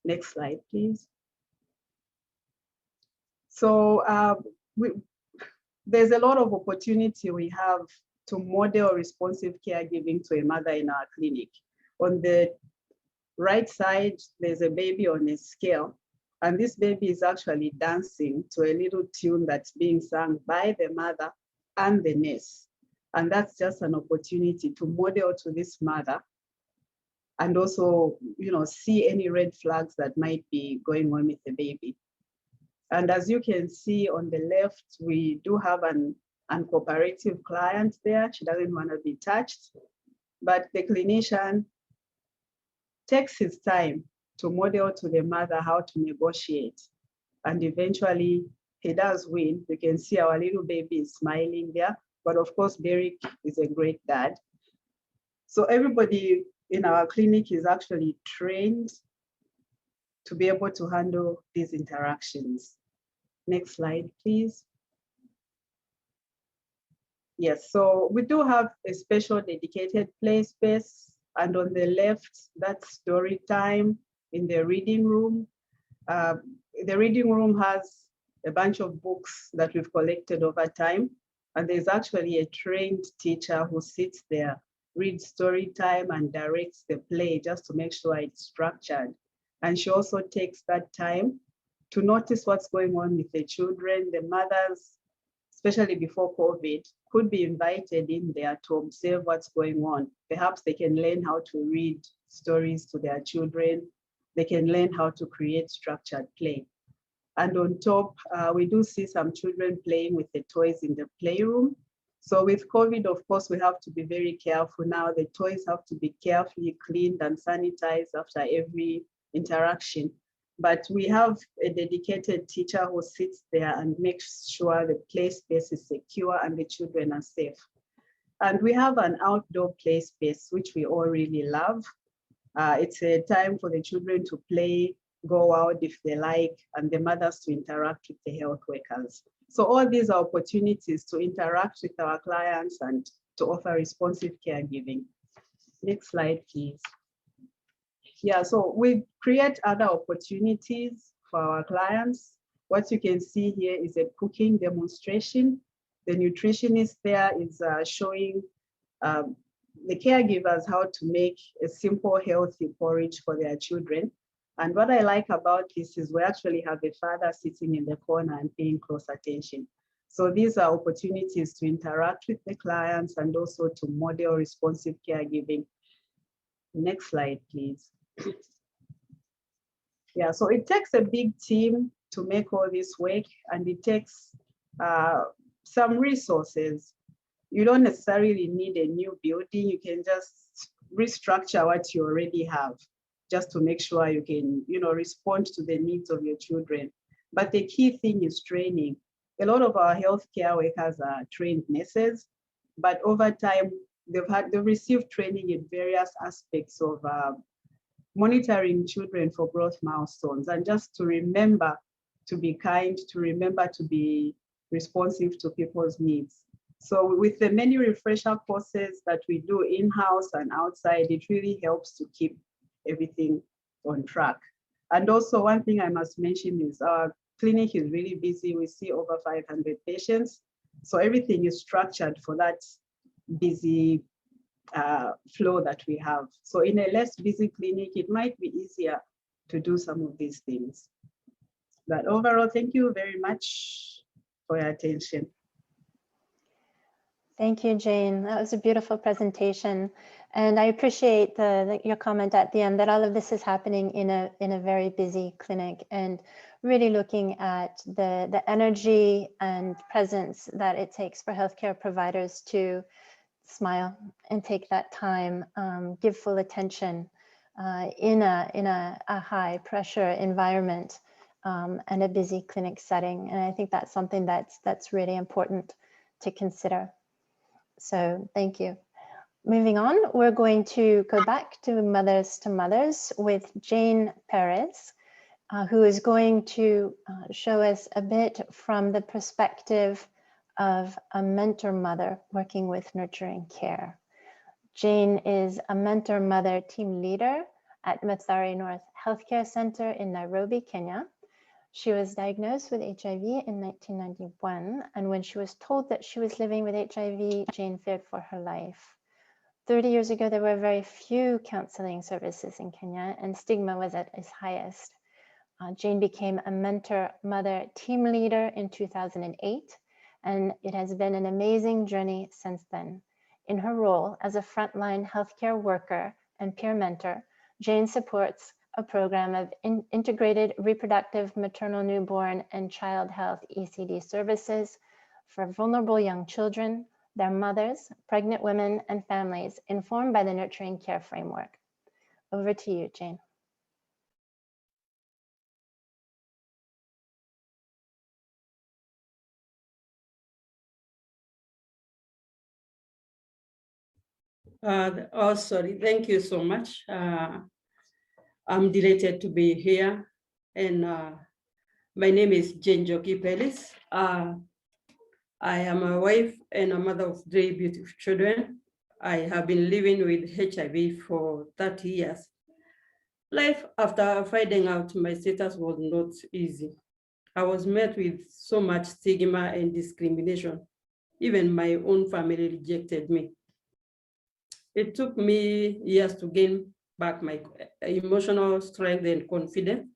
Next slide, please. So there's a lot of opportunity we have to model responsive caregiving to a mother in our clinic. On the right side, there's a baby on a scale, and this baby is actually dancing to a little tune that's being sung by the mother and the nurse. And that's just an opportunity to model to this mother and also, you know, see any red flags that might be going on with the baby. And as you can see on the left, we do have an uncooperative client there. She doesn't want to be touched, but the clinician takes his time to model to the mother how to negotiate. And eventually he does win. You can see our little baby is smiling there, but of course, Beric is a great dad. So everybody in our clinic is actually trained to be able to handle these interactions. Next slide, please. Yes, so we do have a special dedicated play space, and on the left, that's story time in the reading room. The reading room has a bunch of books that we've collected over time, and there's actually a trained teacher who sits there, reads story time and directs the play just to make sure it's structured. And she also takes that time to notice what's going on with the children. The mothers, especially before COVID, could be invited in there to observe what's going on. Perhaps they can learn how to read stories to their children. They can learn how to create structured play. And on top, we do see some children playing with the toys in the playroom. So with COVID, of course, we have to be very careful now. The toys have to be carefully cleaned and sanitized after every interaction. But we have a dedicated teacher who sits there and makes sure the play space is secure and the children are safe. And we have an outdoor play space, which we all really love. It's a time for the children to play, go out if they like, and the mothers to interact with the health workers. So all these are opportunities to interact with our clients and to offer responsive caregiving. Next slide, please. Yeah, so we create other opportunities for our clients. What you can see here is a cooking demonstration. The nutritionist there is showing the caregivers how to make a simple, healthy porridge for their children. And what I like about this is we actually have a father sitting in the corner and paying close attention. So these are opportunities to interact with the clients and also to model responsive caregiving. Next slide, please. Yeah, so it takes a big team to make all this work, and it takes some resources. You don't necessarily need a new building. You can just restructure what you already have, just to make sure you can, respond to the needs of your children. But the key thing is training. A lot of our healthcare workers are trained nurses, but over time, they've received training in various aspects of monitoring children for growth milestones, and just to remember to be kind, to remember to be responsive to people's needs. So with the many refresher courses that we do in-house and outside, it really helps to keep everything on track. And also one thing I must mention is our clinic is really busy. We see over 500 patients. So everything is structured for that busy flow that we have. So in a less busy clinic, it might be easier to do some of these things. But overall, thank you very much for your attention. Thank you, Jane. That was a beautiful presentation. And I appreciate your comment at the end that all of this is happening in a very busy clinic, and really looking at the energy and presence that it takes for healthcare providers to smile and take that time, give full attention in a high pressure environment and a busy clinic setting. And I think that's something that's really important to consider. So thank you. Moving on, we're going to go back to Mothers with Jane Perez, who is going to show us a bit from the perspective of a mentor mother working with nurturing care. Jane is a mentor mother team leader at Mathare North Healthcare Center in Nairobi, Kenya. She was diagnosed with HIV in 1991, and when she was told that she was living with HIV, Jane feared for her life. 30 years ago, there were very few counseling services in Kenya, and stigma was at its highest. Jane became a mentor mother team leader in 2008, and it has been an amazing journey since then. In her role as a frontline healthcare worker and peer mentor, Jane supports a program of integrated reproductive, maternal, newborn, and child health ECD services for vulnerable young children, their mothers, pregnant women, and families, informed by the Nurturing Care Framework. Over to you, Jane. Sorry, thank you so much. I'm delighted to be here, and my name is Jane Joki Perez. I am a wife and a mother of 3 beautiful children. I have been living with HIV for 30 years. Life after finding out my status was not easy. I was met with so much stigma and discrimination. Even my own family rejected me. It took me years to gain back my emotional strength and confidence.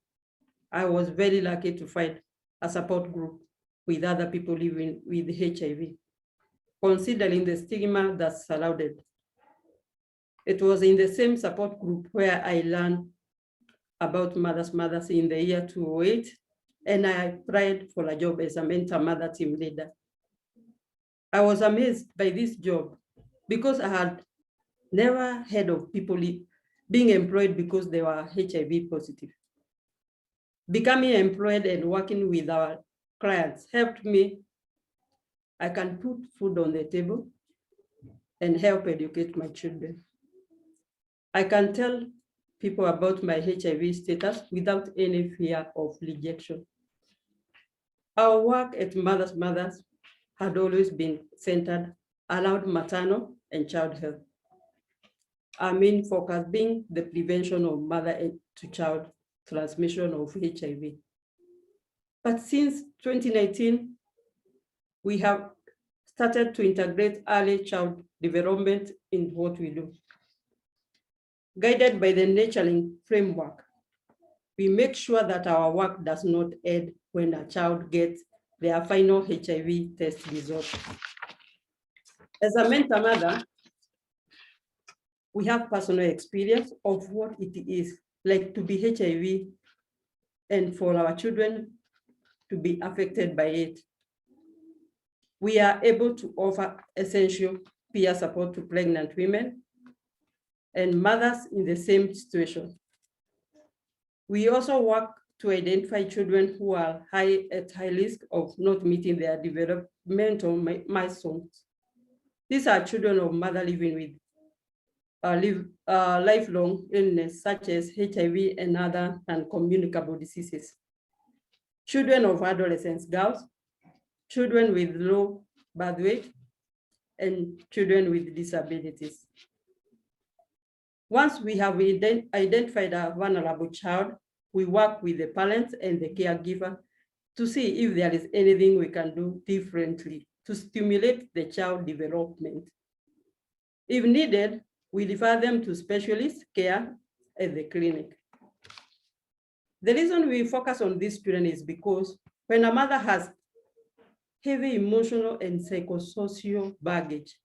I was very lucky to find a support group with other people living with HIV, considering the stigma that surrounded. It was in the same support group where I learned about mothers in the year 2008, and I applied for a job as a mentor mother team leader. I was amazed by this job because I had never heard of people being employed because they were HIV positive. Becoming employed and working with our clients helped me. I can put food on the table and help educate my children. I can tell people about my HIV status without any fear of rejection. Our work at Mothers had always been centered around maternal and child health. Our main focus being the prevention of mother-to-child transmission of HIV. But since 2019, we have started to integrate early child development in what we do. Guided by the nurturing framework, we make sure that our work does not end when a child gets their final HIV test result. As a mentor mother, we have personal experience of what it is like to be HIV and for our children to be affected by it. We are able to offer essential peer support to pregnant women and mothers in the same situation. We also work to identify children who are at high risk of not meeting their developmental milestones. These are children of mother living with lifelong illness such as HIV and other non-communicable diseases. Children of adolescents, girls, children with low birth weight, and children with disabilities. Once we have identified a vulnerable child, we work with the parents and the caregiver to see if there is anything we can do differently to stimulate the child development. If needed, we refer them to specialist care at the clinic. The reason we focus on these children is because when a mother has heavy emotional and psychosocial baggage,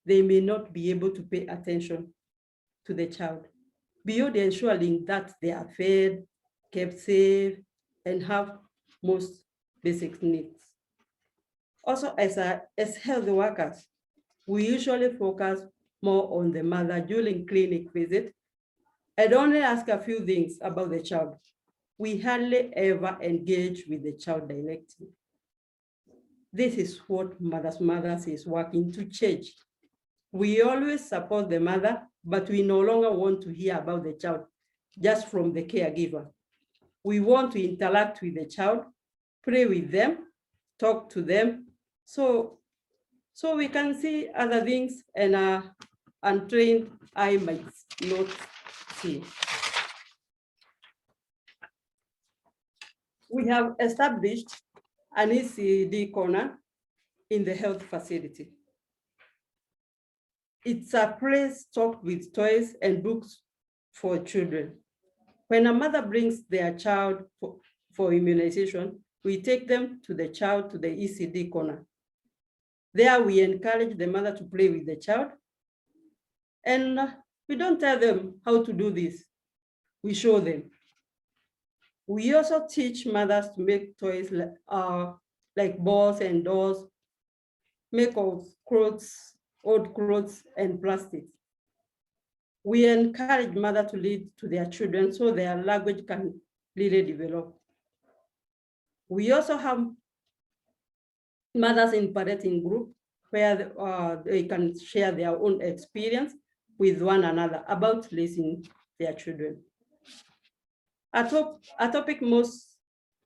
they may not be able to pay attention to the child, beyond ensuring that they are fed, kept safe, and have most basic needs. Also, as health workers, we usually focus more on the mother during clinic visit and only ask a few things about the child. We hardly ever engage with the child directly. This is what Mothers is working to change. We always support the mother, but we no longer want to hear about the child just from the caregiver. We want to interact with the child, pray with them, talk to them, so we can see other things and untrained eye might not see. We have established an ECD corner in the health facility. It's a place stocked with toys and books for children. When a mother brings their child for immunization, we take them to the ECD corner. There we encourage the mother to play with the child. And we don't tell them how to do this. We show them. We also teach mothers to make toys like balls and dolls, make of clothes, old clothes and plastics. We encourage mothers to read to their children so their language can really develop. We also have mothers in parenting group where they can share their own experience with one another about raising their children. A topic most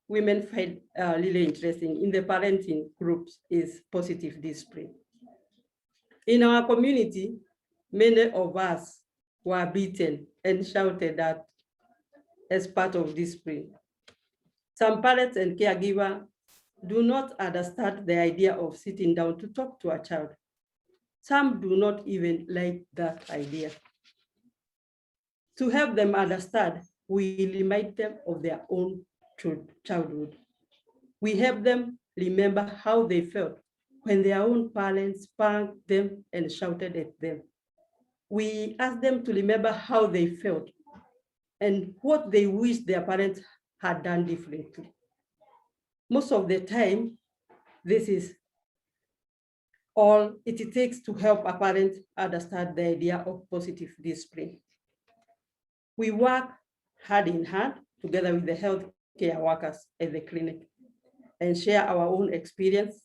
women find really interesting in the parenting groups is positive discipline. In our community, many of us were beaten and shouted at as part of discipline. Some parents and caregivers do not understand the idea of sitting down to talk to a child. Some do not even like that idea. To help them understand, we remind them of their own childhood. We help them remember how they felt when their own parents spanked them and shouted at them. We ask them to remember how they felt and what they wish their parents had done differently. Most of the time, this is all it takes to help a parent understand the idea of positive discipline. We work hand in hand together with the healthcare workers at the clinic and share our own experience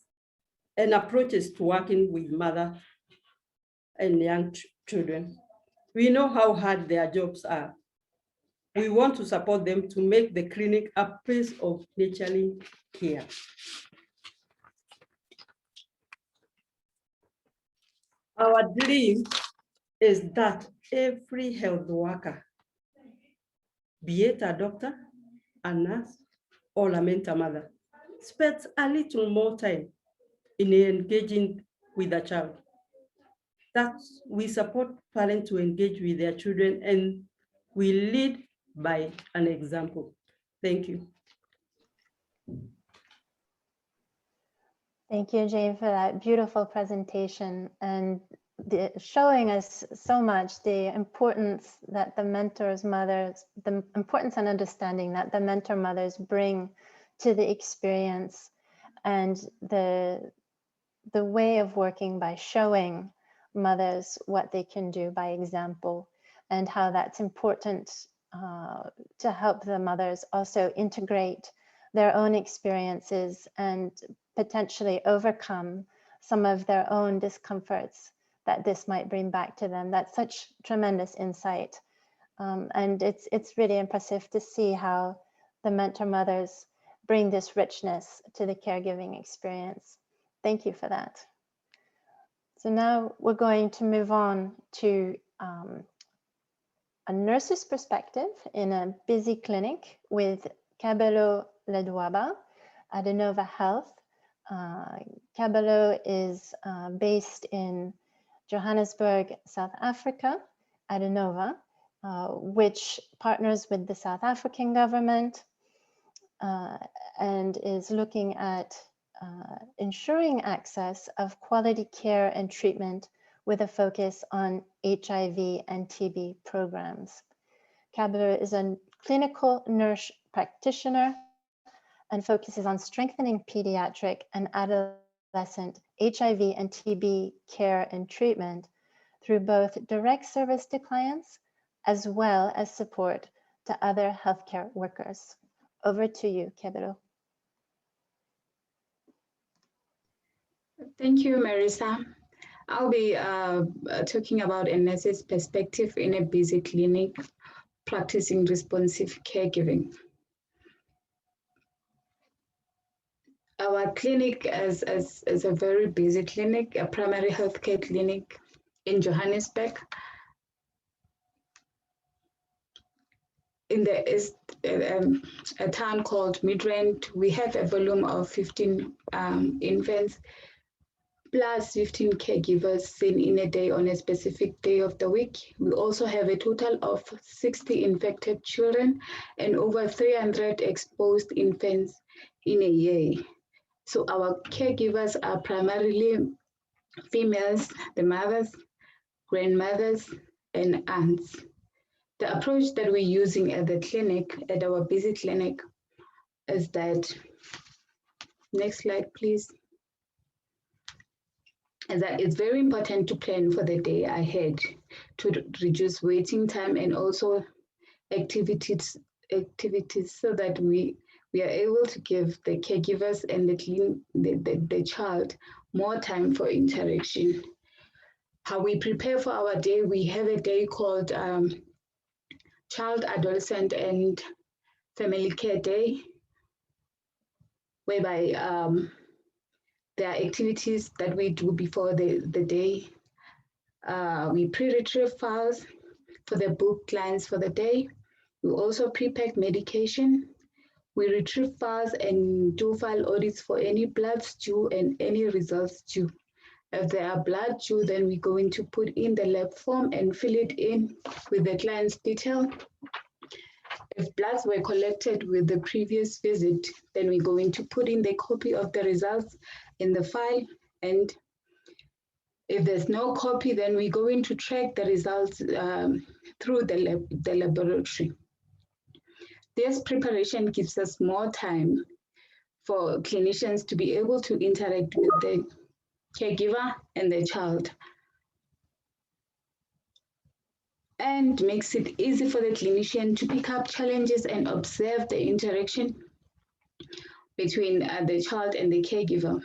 and approaches to working with mothers and young children. We know how hard their jobs are. We want to support them to make the clinic a place of nurturing care. Our dream is that every health worker, be it a doctor, a nurse, or a mentor mother, spends a little more time in engaging with the child. That we support parents to engage with their children and we lead by an example. Thank you. Thank you, Jane, for that beautiful presentation. And showing us so much the importance that the importance and understanding that the mentor mothers bring to the experience, and the way of working by showing mothers what they can do by example, and how that's important to help the mothers also integrate their own experiences and potentially overcome some of their own discomforts that this might bring back to them. That's such tremendous insight. And it's really impressive to see how the mentor mothers bring this richness to the caregiving experience. Thank you for that. So now we're going to move on to a nurse's perspective in a busy clinic with Cabello Ledwaba, Adenova Health. Cabello is based in Johannesburg, South Africa, Adenova, which partners with the South African government and is looking at ensuring access of quality care and treatment with a focus on HIV and TB programs. Cabello is a clinical nurse practitioner and focuses on strengthening pediatric and adolescent HIV and TB care and treatment through both direct service to clients as well as support to other healthcare workers. Over to you, Cabello. Thank you, Marisa. I'll be talking about a nurse's perspective in a busy clinic practicing responsive caregiving. Our clinic is a very busy clinic, a primary healthcare clinic in Johannesburg. In the east, a town called Midrand, we have a volume of 15 infants, plus 15 caregivers seen in a day on a specific day of the week. We also have a total of 60 infected children and over 300 exposed infants in a year. So our caregivers are primarily females, the mothers, grandmothers, and aunts. The approach that we're using at the clinic, at our busy clinic, is that, next slide, please, is that it's very important to plan for the day ahead to reduce waiting time and also activities so that we are able to give the caregivers and the child more time for interaction. How we prepare for our day, we have a day called Child, Adolescent, and Family Care Day, whereby there are activities that we do before the day. We pre-retrieve files for the booked clients for the day. We also pre-pack medication. We retrieve files and do file audits for any bloods due and any results due. If there are blood due, then we're going to put in the lab form and fill it in with the client's detail. If bloods were collected with the previous visit, then we're going to put in the copy of the results in the file. And if there's no copy, then we're going to track the results through the laboratory. This preparation gives us more time for clinicians to be able to interact with the caregiver and the child, and makes it easy for the clinician to pick up challenges and observe the interaction between the child and the caregiver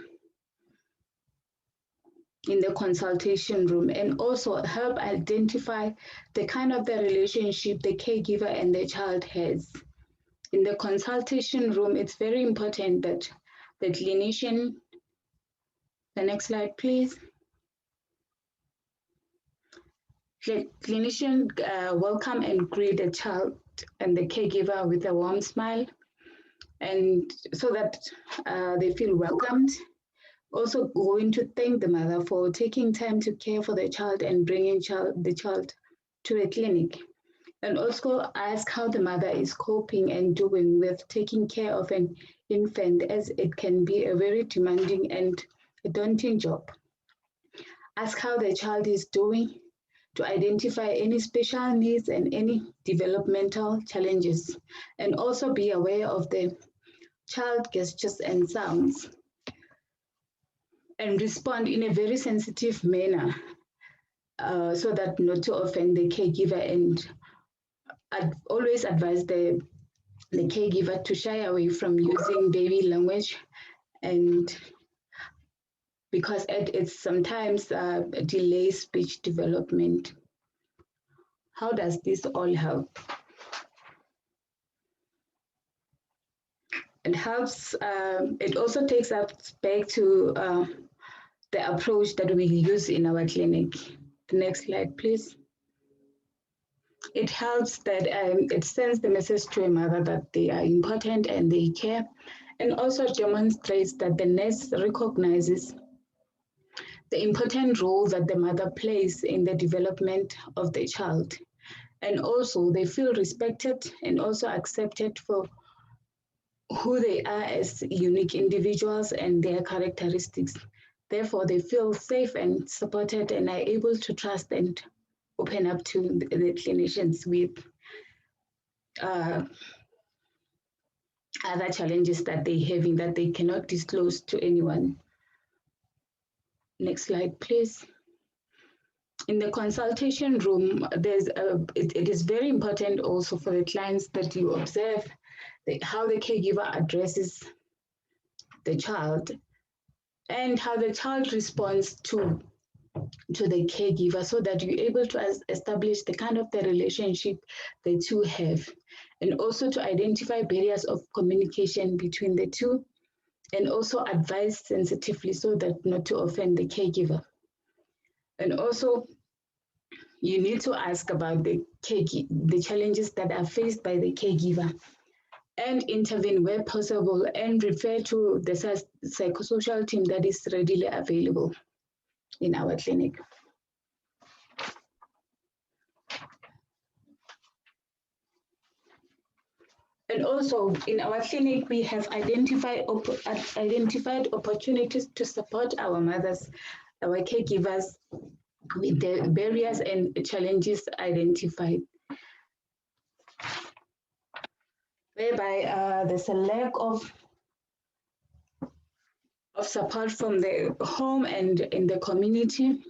in the consultation room, and also help identify the kind of the relationship the caregiver and the child has. In the consultation room, it's very important that the clinician, the next slide, please. The clinician welcome and greet the child and the caregiver with a warm smile, and so that they feel welcomed. Also going to thank the mother for taking time to care for the child and bringing the child to a clinic. And also ask how the mother is coping and doing with taking care of an infant, as it can be a very demanding and a daunting job. ask how the child is doing, to identify any special needs and any developmental challenges, and also be aware of the child gestures and sounds, and respond in a very sensitive manner so that not to offend the caregiver, and I'd always advise the caregiver to shy away from using baby language, and because it sometimes delays speech development. How does this all help? It helps, it also takes us back to the approach that we use in our clinic. The next slide, please. It helps that it sends the message to a mother that they are important and they care, and also demonstrates that the nurse recognizes the important role that the mother plays in the development of the child. And also they feel respected and also accepted for who they are as unique individuals and their characteristics. Therefore, they feel safe and supported and are able to trust and open up to the clinicians with other challenges that they having that they cannot disclose to anyone. Next slide, please. In the consultation room, it is very important also for the clients that you observe how the caregiver addresses the child and how the child responds to the caregiver, so that you're able to establish the kind of the relationship the two have, and also to identify barriers of communication between the two, and also advise sensitively so that not to offend the caregiver. And also, you need to ask about the challenges that are faced by the caregiver, and intervene where possible, and refer to the psychosocial team that is readily available in our clinic. And also in our clinic, we have identified opportunities to support our mothers, our caregivers, with the barriers and challenges identified, whereby there's a lack of support from the home and in the community.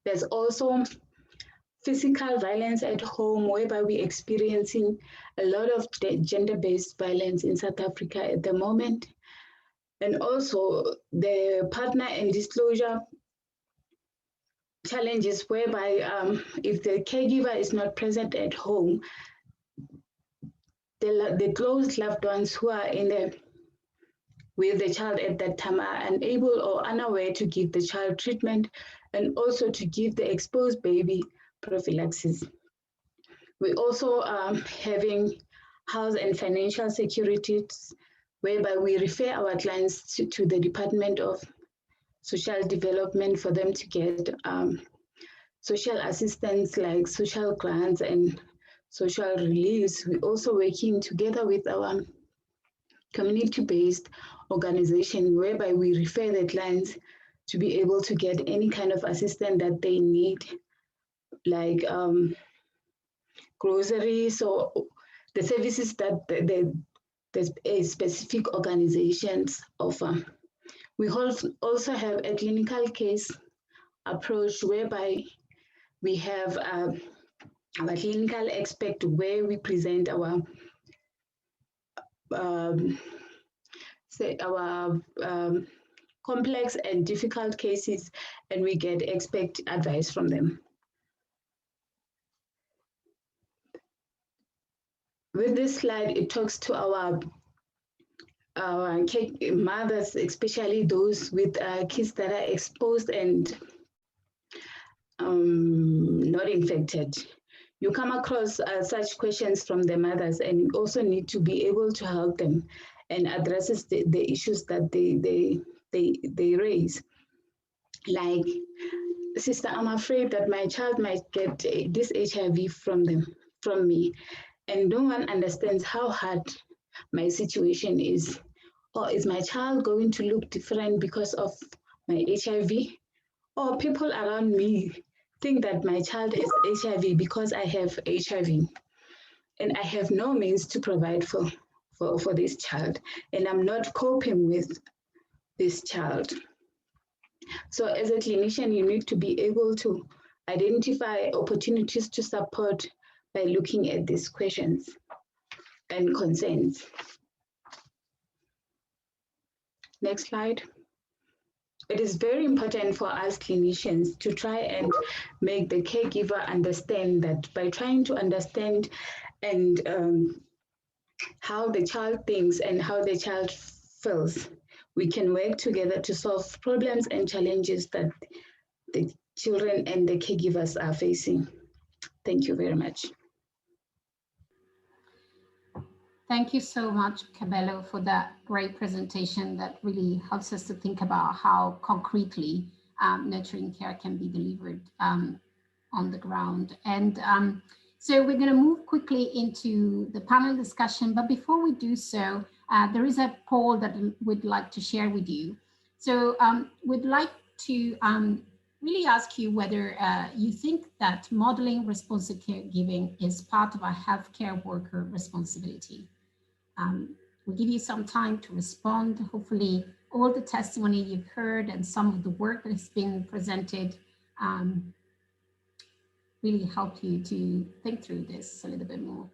There's also physical violence at home, whereby we're experiencing a lot of gender-based violence in South Africa at the moment. And also the partner and disclosure challenges, whereby if the caregiver is not present at home, the close loved ones who are with the child at that time are unable or unaware to give the child treatment, and also to give the exposed baby prophylaxis. We also having house and financial securities, whereby we refer our clients to the Department of Social Development for them to get social assistance like social grants and social reliefs. We're also working together with our community-based organization, whereby we refer the clients to be able to get any kind of assistance that they need, like groceries or the services that the specific organizations offer. We also have a clinical case approach, whereby we have our clinical expert, where we present our complex and difficult cases, and we get expert advice from them. With this slide, it talks to our mothers, especially those with kids that are exposed and not infected. You come across such questions from the mothers, and you also need to be able to help them and addresses the issues that they raise. Like, sister, I'm afraid that my child might get this HIV from me, and no one understands how hard my situation is. Or is my child going to look different because of my HIV? or people around me think that my child is HIV because I have HIV and I have no means to provide for this child, and I'm not coping with this child. So as a clinician, you need to be able to identify opportunities to support by looking at these questions and concerns. Next slide. It is very important for us clinicians to try and make the caregiver understand that by trying to understand and how the child thinks and how the child feels, we can work together to solve problems and challenges that the children and the caregivers are facing. Thank you very much. Thank you so much, Cabello, for that great presentation that really helps us to think about how concretely nurturing care can be delivered on the ground. And so we're going to move quickly into the panel discussion, but before we do so, there is a poll that we'd like to share with you. So we'd like to really ask you whether you think that modeling responsive caregiving is part of a healthcare worker responsibility. We'll give you some time to respond. Hopefully all the testimony you've heard and some of the work that has been presented really help you to think through this a little bit more.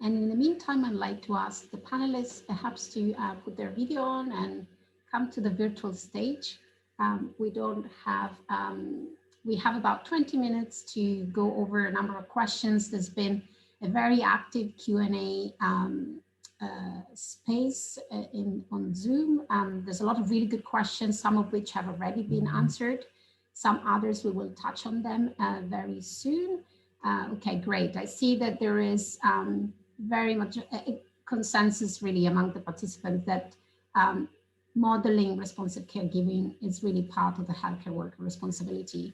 And in the meantime, I'd like to ask the panelists perhaps to put their video on and come to the virtual stage. We have about 20 minutes to go over a number of questions. There's been a very active Q&A space on Zoom. There's a lot of really good questions, some of which have already been answered. Some others, we will touch on them very soon. Okay, great. I see that there is very much a consensus really among the participants that modeling responsive caregiving is really part of the healthcare worker responsibility.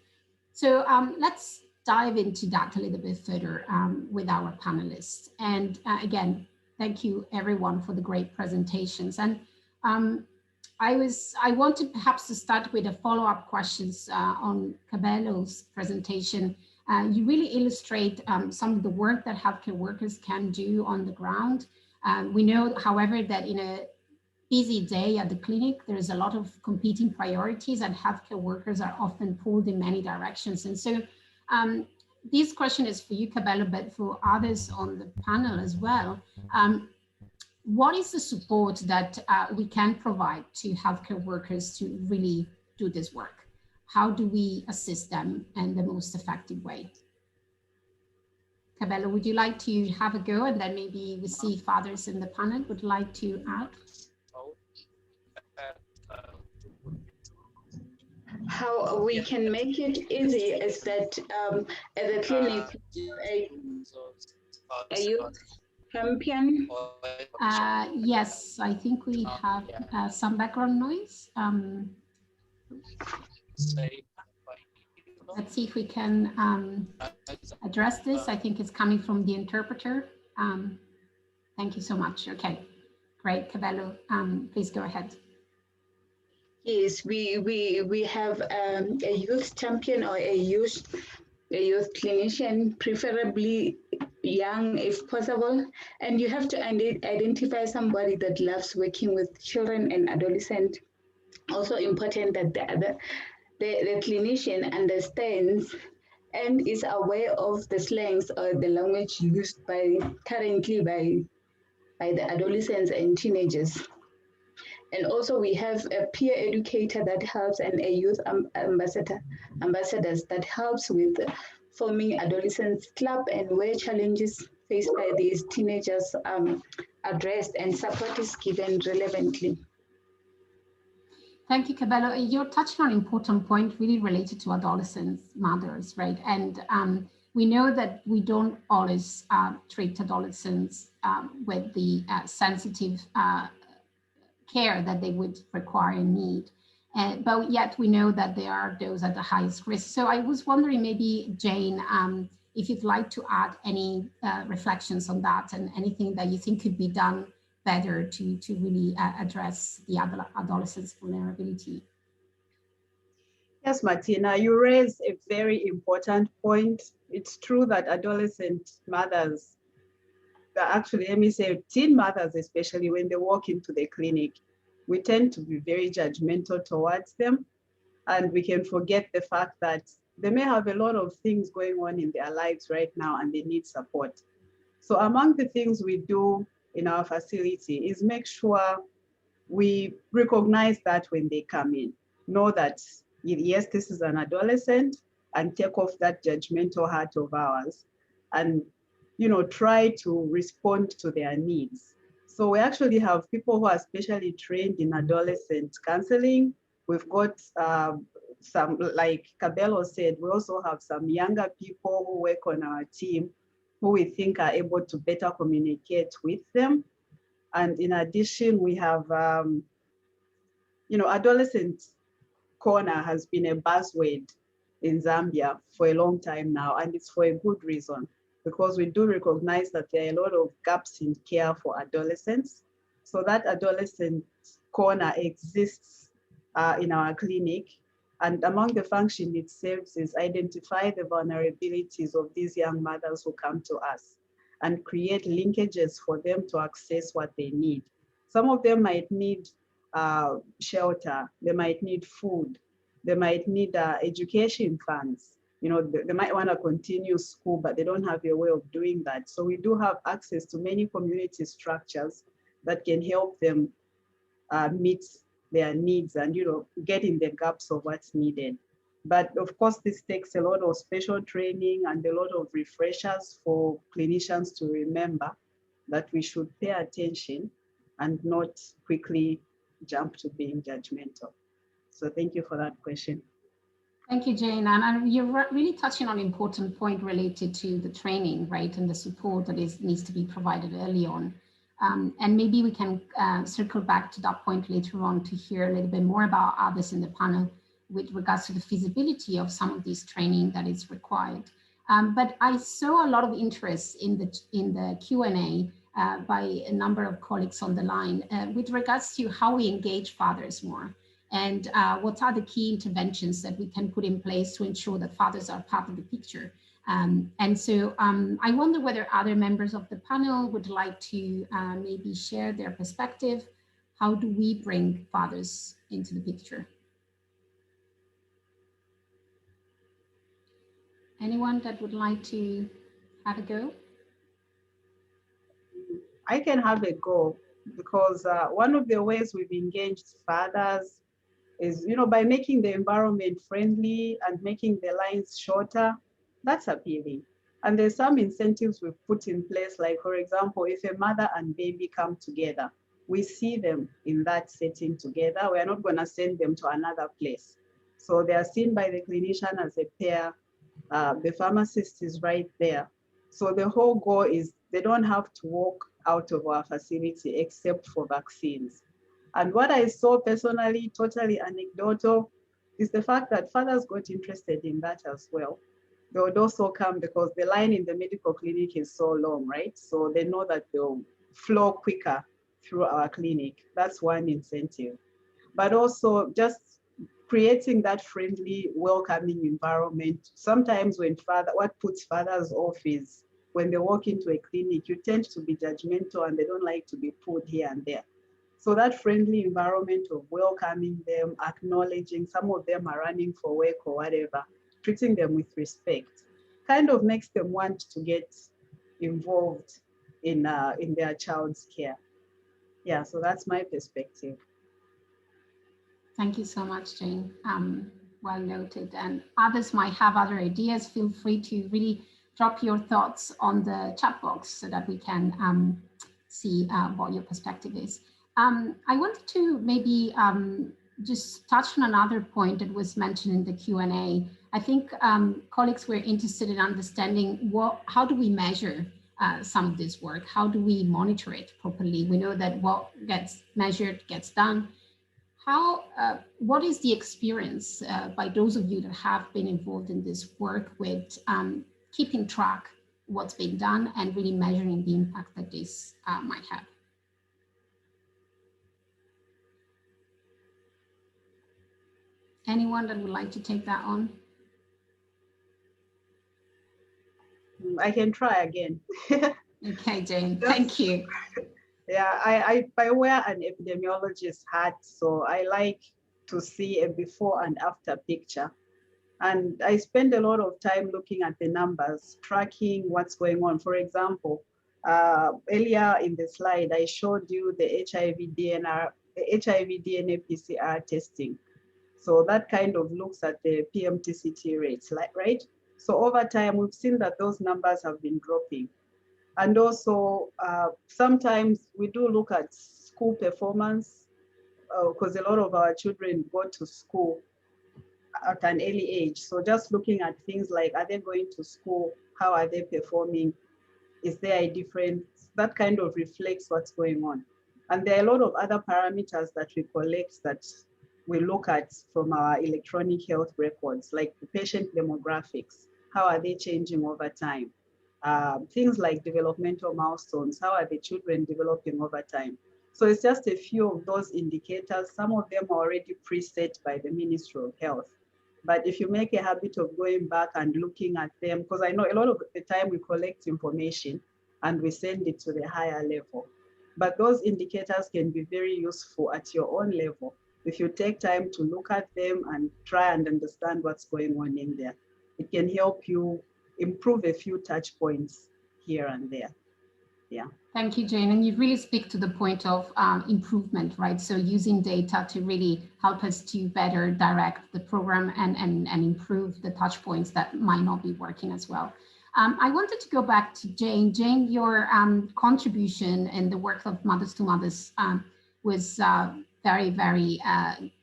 So let's dive into that a little bit further with our panelists. And again, thank you everyone for the great presentations. And I wanted perhaps to start with a follow-up questions on Cabello's presentation. You really illustrate some of the work that healthcare workers can do on the ground. We know, however, that in a busy day at the clinic, there's a lot of competing priorities and healthcare workers are often pulled in many directions. And so this question is for you, Cabello, but for others on the panel as well. What is the support that we can provide to healthcare workers to really do this work? How do we assist them in the most effective way? Cabello, would you like to have a go, and then maybe we see if others in the panel would like to add? How we can make it easy is that at the clinic, a youth champion. Yes, I think we have some background noise. Let's see if we can address this. I think it's coming from the interpreter. Thank you so much. Okay, great, Cabello. Please go ahead. Yes, we have a youth champion or a youth clinician, preferably young if possible, and you have to identify somebody that loves working with children and adolescents. Also important that the clinician understands and is aware of the slangs or the language used currently by the adolescents and teenagers. And also we have a peer educator that helps, and a youth ambassadors that helps with forming adolescents club and where challenges faced by these teenagers addressed and support is given relevantly. Thank you, Cabello. You're touching on an important point really related to adolescents, mothers, right? And we know that we don't always treat adolescents with the sensitive care that they would require and need. But yet we know that they are those at the highest risk. So I was wondering maybe, Jane, if you'd like to add any reflections on that and anything that you think could be done better to really address the adolescents' vulnerability. Yes, Martina, you raise a very important point. It's true that adolescent mothers, actually, let me say teen mothers, especially when they walk into the clinic, we tend to be very judgmental towards them. And we can forget the fact that they may have a lot of things going on in their lives right now and they need support. So among the things we do in our facility is make sure we recognize that when they come in, know that yes, this is an adolescent, and take off that judgmental heart of ours and try to respond to their needs. So we actually have people who are specially trained in adolescent counseling. We've got some, like Cabello said, we also have some younger people who work on our team who we think are able to better communicate with them. And in addition, we have, Adolescent Corner has been a buzzword in Zambia for a long time now, and it's for a good reason, because we do recognize that there are a lot of gaps in care for adolescents. So that Adolescent Corner exists in our clinic. And among the function it serves is identify the vulnerabilities of these young mothers who come to us and create linkages for them to access what they need. Some of them might need shelter, they might need food, they might need education funds. They might want to continue school, but they don't have a way of doing that. So we do have access to many community structures that can help them meet their needs and get in the gaps of what's needed. But of course, this takes a lot of special training and a lot of refreshers for clinicians to remember that we should pay attention and not quickly jump to being judgmental. So thank you for that question. Thank you, Jane. And you're really touching on an important point related to the training, right? And the support that needs to be provided early on. And maybe we can circle back to that point later on to hear a little bit more about others in the panel with regards to the feasibility of some of this training that is required. But I saw a lot of interest in the Q&A by a number of colleagues on the line with regards to how we engage fathers more and what are the key interventions that we can put in place to ensure that fathers are part of the picture. And so I wonder whether other members of the panel would like to maybe share their perspective. How do we bring fathers into the picture? Anyone that would like to have a go? I can have a go because one of the ways we've engaged fathers is, by making the environment friendly and making the lines shorter. That's appealing. And there's some incentives we've put in place, like, for example, if a mother and baby come together, we see them in that setting together. We're not going to send them to another place. So they are seen by the clinician as a pair. The pharmacist is right there. So the whole goal is they don't have to walk out of our facility except for vaccines. And what I saw personally, totally anecdotal, is the fact that fathers got interested in that as well. They would also come because the line in the medical clinic is so long, right? So they know that they'll flow quicker through our clinic. That's one incentive. But also just creating that friendly, welcoming environment. Sometimes what puts fathers off is when they walk into a clinic, you tend to be judgmental and they don't like to be pulled here and there. So that friendly environment of welcoming them, acknowledging some of them are running for work or whatever, treating them with respect, kind of makes them want to get involved in their child's care. Yeah, so that's my perspective. Thank you so much, Jane. Well noted. And others might have other ideas. Feel free to really drop your thoughts on the chat box so that we can see what your perspective is. I wanted to maybe just touch on another point that was mentioned in the Q&A. I think colleagues were interested in understanding how do we measure some of this work? How do we monitor it properly? We know that what gets measured gets done. What is the experience by those of you that have been involved in this work with keeping track of what's been done and really measuring the impact that this might have? Anyone that would like to take that on? I can try again. Okay, Jane, thank you. Yeah, I wear an epidemiologist hat, so I like to see a before and after picture. And I spend a lot of time looking at the numbers, tracking what's going on. For example, earlier in the slide, I showed you the HIV DNA PCR testing. So that kind of looks at the PMTCT rates, right? So over time, we've seen that those numbers have been dropping. And also, sometimes we do look at school performance because a lot of our children go to school at an early age. So just looking at things like, are they going to school? How are they performing? Is there a difference? That kind of reflects what's going on. And there are a lot of other parameters that we collect that we look at from our electronic health records, like the patient demographics. How are they changing over time? Things like developmental milestones. How are the children developing over time? So it's just a few of those indicators. Some of them are already preset by the Ministry of Health. But if you make a habit of going back and looking at them, because I know a lot of the time we collect information and we send it to the higher level. But those indicators can be very useful at your own level. If you take time to look at them and try and understand what's going on in there, it can help you improve a few touch points here and there. Yeah. Thank you, Jane. And you really speak to the point of improvement, right? So using data to really help us to better direct the program and improve the touch points that might not be working as well. I wanted to go back to Jane. Jane, your contribution in the work of Mothers to Mothers was very, very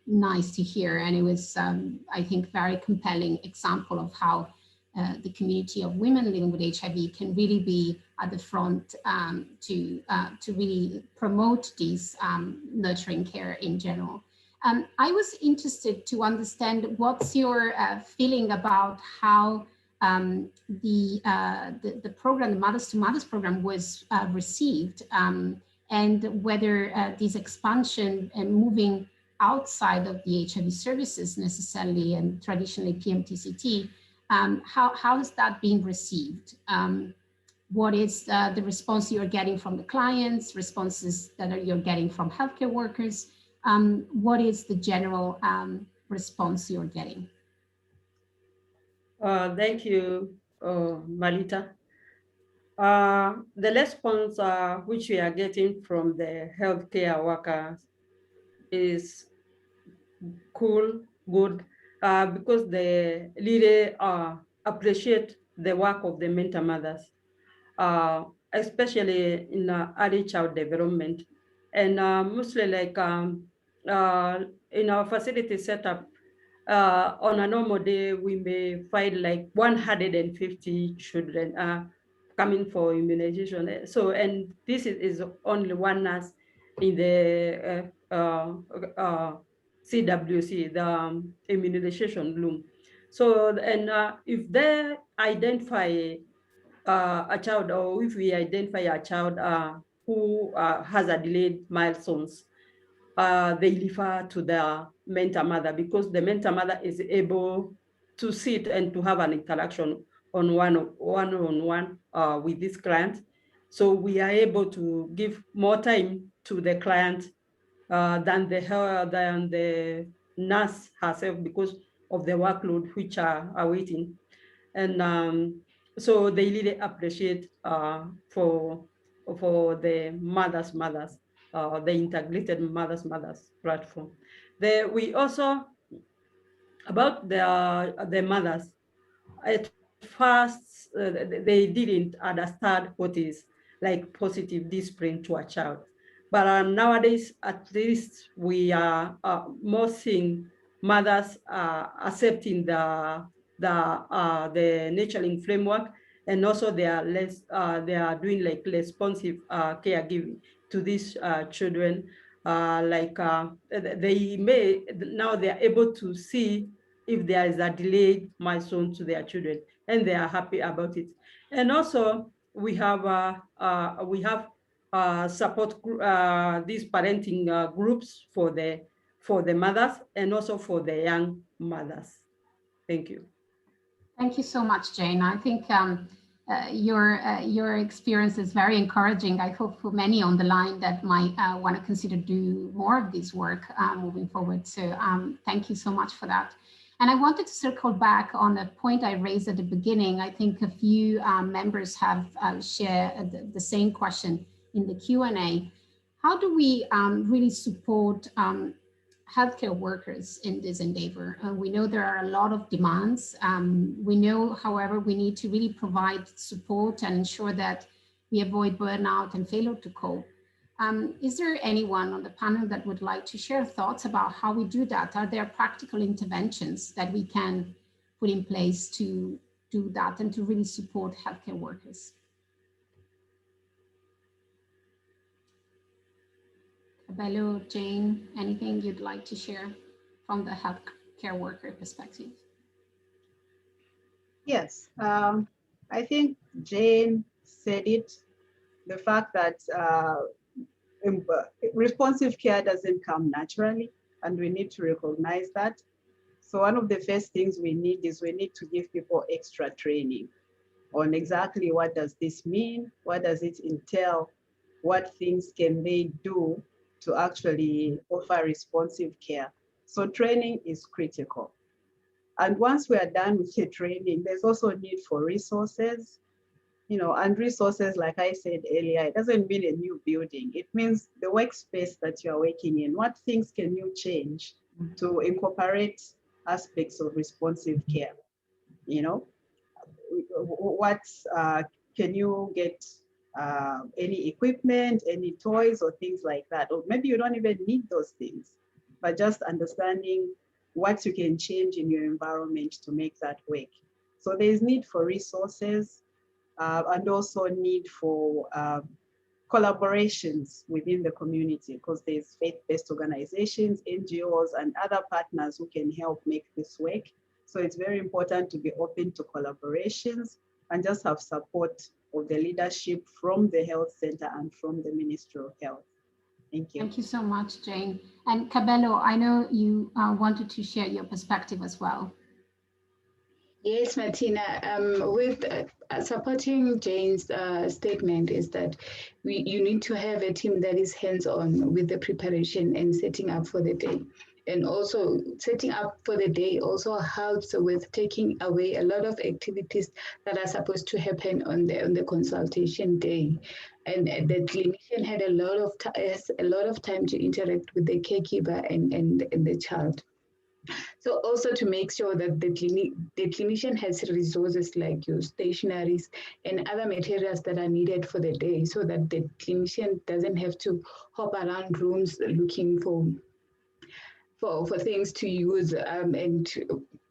nice to hear. And it was, I think, very compelling example of how the community of women living with HIV can really be at the front to really promote this nurturing care in general. I was interested to understand what's your feeling about how the program, the Mothers to Mothers program, was received, and whether this expansion and moving outside of the HIV services necessarily and traditionally PMTCT, how has that been received? What is the response you're getting from the clients, responses that you're getting from healthcare workers? What is the general response you're getting? Thank you, Malita. The response which we are getting from the healthcare workers is cool, good, because they really appreciate the work of the mentor mothers, especially in early child development. And mostly like in our facility setup, on a normal day, we may find like 150 children coming for immunization. So, and this is only one nurse in the CWC, the immunization room. So, and if they identify a child, or if we identify a child who has a delayed milestones, they refer to the mentor mother, because the mentor mother is able to sit and to have an interaction on one-on-one with this client. So we are able to give more time to the client than the nurse herself, because of the workload which are waiting. And so they really appreciate for the mothers, the integrated mothers platform. We also, about the mothers, at first they didn't understand what is like positive discipline to a child. But nowadays, at least we are more seeing mothers accepting the nurturing framework, and also they are doing like responsive caregiving to these children. They may now they are able to see if there is a delayed milestone to their children, and they are happy about it. And also we have support these parenting groups for the for the mothers and also for the young mothers. Thank you. Thank you so much, Jane. I think your experience is very encouraging. I hope for many on the line that might want to consider do more of this work moving forward. So thank you so much for that. And I wanted to circle back on a point I raised at the beginning. I think a few members have shared the same question in the Q&A. How do we really support healthcare workers in this endeavor? We know there are a lot of demands. We know, however, we need to really provide support and ensure that we avoid burnout and failure to cope. Is there anyone on the panel that would like to share thoughts about how we do that? Are there practical interventions that we can put in place to do that and to really support healthcare workers? Cabello, Jane, anything you'd like to share from the healthcare worker perspective? Yes, I think Jane said it, the fact that responsive care doesn't come naturally, and we need to recognize that. So one of the first things we need is we need to give people extra training on exactly what does this mean, what does it entail, what things can they do to actually offer responsive care. So training is critical. And once we are done with the training, there's also a need for resources, and resources, like I said earlier, it doesn't mean a new building. It means the workspace that you're working in. What things can you change to incorporate aspects of responsive care? What can you get any equipment, any toys or things like that? Or maybe you don't even need those things, but just understanding what you can change in your environment to make that work. So there's need for resources and also need for collaborations within the community, because there's faith-based organizations, NGOs, and other partners who can help make this work. So it's very important to be open to collaborations and just have support of the leadership from the health center and from the Ministry of Health. Thank you. Thank you so much, Jane. And Cabello, I know you wanted to share your perspective as well. Yes, Martina, with supporting Jane's statement is that you need to have a team that is hands-on with the preparation and setting up for the day. And also setting up for the day also helps with taking away a lot of activities that are supposed to happen on the consultation day. And the clinician had a lot of time to interact with the caregiver and the child. So also to make sure that the clinician has resources like your stationaries and other materials that are needed for the day, so that the clinician doesn't have to hop around rooms looking for things to use, and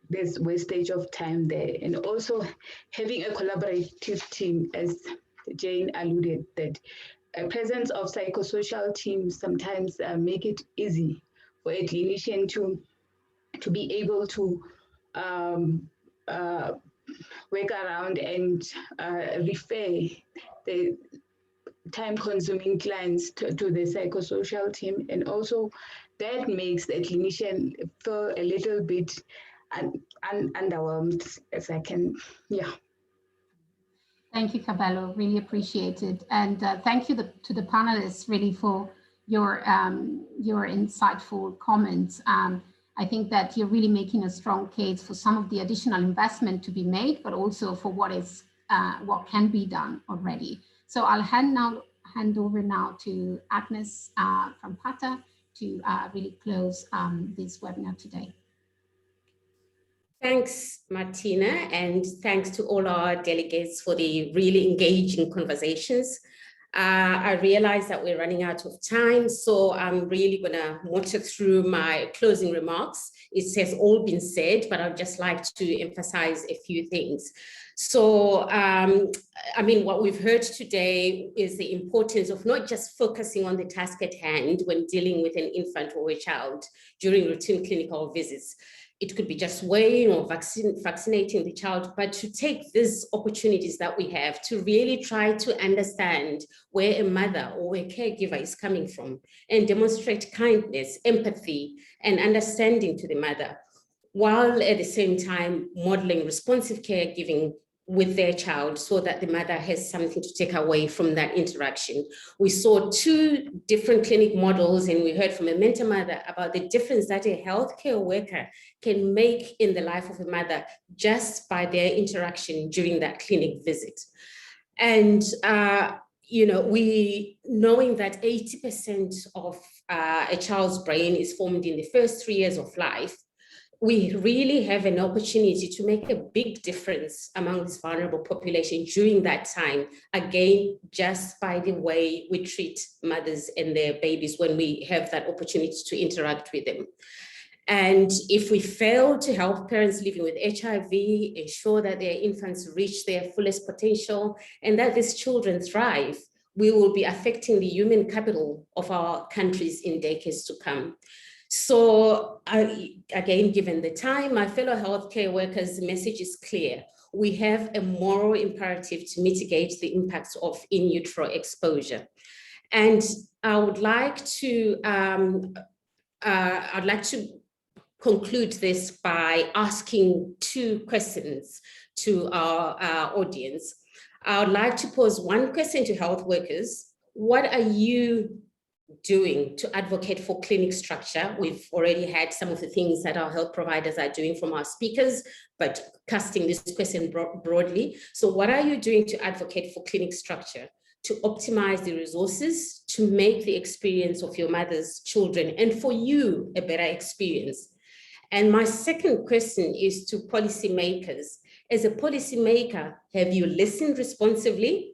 there's wastage of time there. And also having a collaborative team, as Jane alluded, that a presence of psychosocial teams sometimes make it easy for a clinician to be able to work around and refer the time-consuming clients to the psychosocial team. And also that makes the clinician feel a little bit underwhelmed, if I can, yeah. Thank you, Cabello, really appreciate it. And thank you to the panelists really for your insightful comments. I think that you're really making a strong case for some of the additional investment to be made, but also for what can be done already. So I'll hand over now to Agnes from PATA to really close this webinar today. Thanks, Martina, and thanks to all our delegates for the really engaging conversations. I realize that we're running out of time, so I'm really gonna motor through my closing remarks. It has all been said, but I'd just like to emphasize a few things. So, I mean, what we've heard today is the importance of not just focusing on the task at hand when dealing with an infant or a child during routine clinical visits. It could be just weighing or vaccinating the child, but to take these opportunities that we have to really try to understand where a mother or a caregiver is coming from and demonstrate kindness, empathy, and understanding to the mother, while at the same time modeling responsive caregiving with their child so that the mother has something to take away from that interaction. We saw 2 different clinic models, and we heard from a mentor mother about the difference that a healthcare worker can make in the life of a mother just by their interaction during that clinic visit. And you know, knowing that 80% of a child's brain is formed in the first 3 years of life, we really have an opportunity to make a big difference among this vulnerable population during that time, again, just by the way we treat mothers and their babies when we have that opportunity to interact with them. And if we fail to help parents living with HIV, ensure that their infants reach their fullest potential and that these children thrive, we will be affecting the human capital of our countries in decades to come. So again, given the time, my fellow healthcare workers' message is clear. We have a moral imperative to mitigate the impacts of in utero exposure. And I would like to conclude this by asking 2 questions to our audience. I would like to pose 1 question to health workers. What are you doing to advocate for clinic structure? We've already had some of the things that our health providers are doing from our speakers, but casting this question broadly. So what are you doing to advocate for clinic structure, to optimize the resources, to make the experience of your mother's children and for you a better experience? And my second question is to policymakers. As a policymaker, have you listened responsively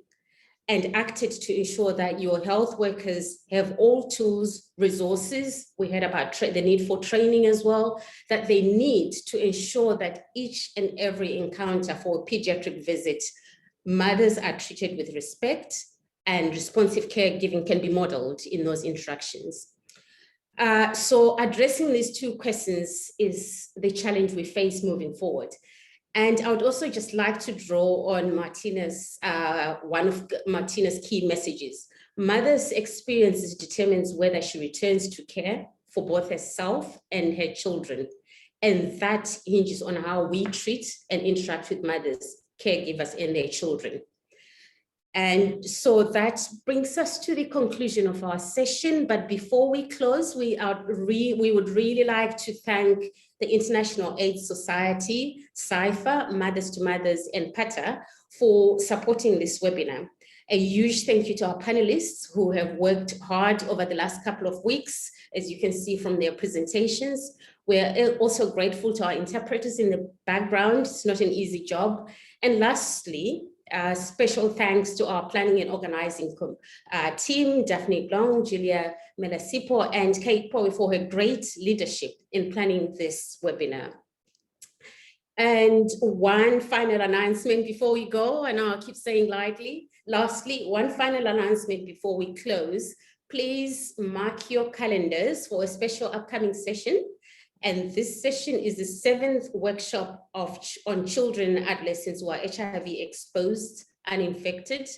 and acted to ensure that your health workers have all tools, resources? We heard about the need for training as well, that they need to ensure that each and every encounter for a pediatric visit, mothers are treated with respect and responsive caregiving can be modeled in those interactions. So addressing these 2 questions is the challenge we face moving forward. And I would also just like to draw on Martina's, one of Martina's key messages. Mother's experiences determines whether she returns to care for both herself and her children. And that hinges on how we treat and interact with mothers, caregivers, and their children. And so that brings us to the conclusion of our session. But before we close, we would really like to thank the International AIDS Society, CIPHER, Mothers to Mothers, and PATA for supporting this webinar. A huge thank you to our panelists who have worked hard over the last couple of weeks, as you can see from their presentations. We're also grateful to our interpreters in the background. It's not an easy job. And lastly, special thanks to our planning and organizing team, Daphne Glong, Julia Melasipo, and Kate Poe for her great leadership in planning this webinar. And one final announcement before we go, and I'll keep saying lastly, one final announcement before we close. Please mark your calendars for a special upcoming session. And this session is the 7th workshop on children and adolescents who are HIV-exposed, uninfected.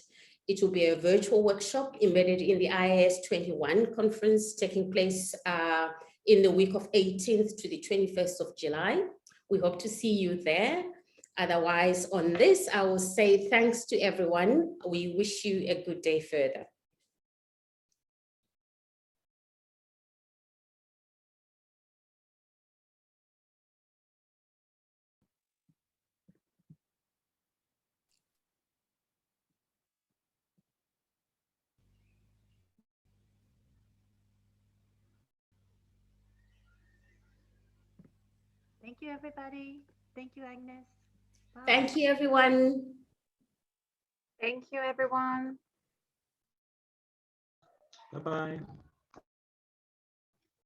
It will be a virtual workshop embedded in the IAS 21 conference taking place in the week of 18th to the 21st of July. We hope to see you there. Otherwise, on this, I will say thanks to everyone. We wish you a good day further. Thank you, everybody. Thank you, Agnes. Bye. Thank you, everyone. Thank you, everyone. Bye-bye.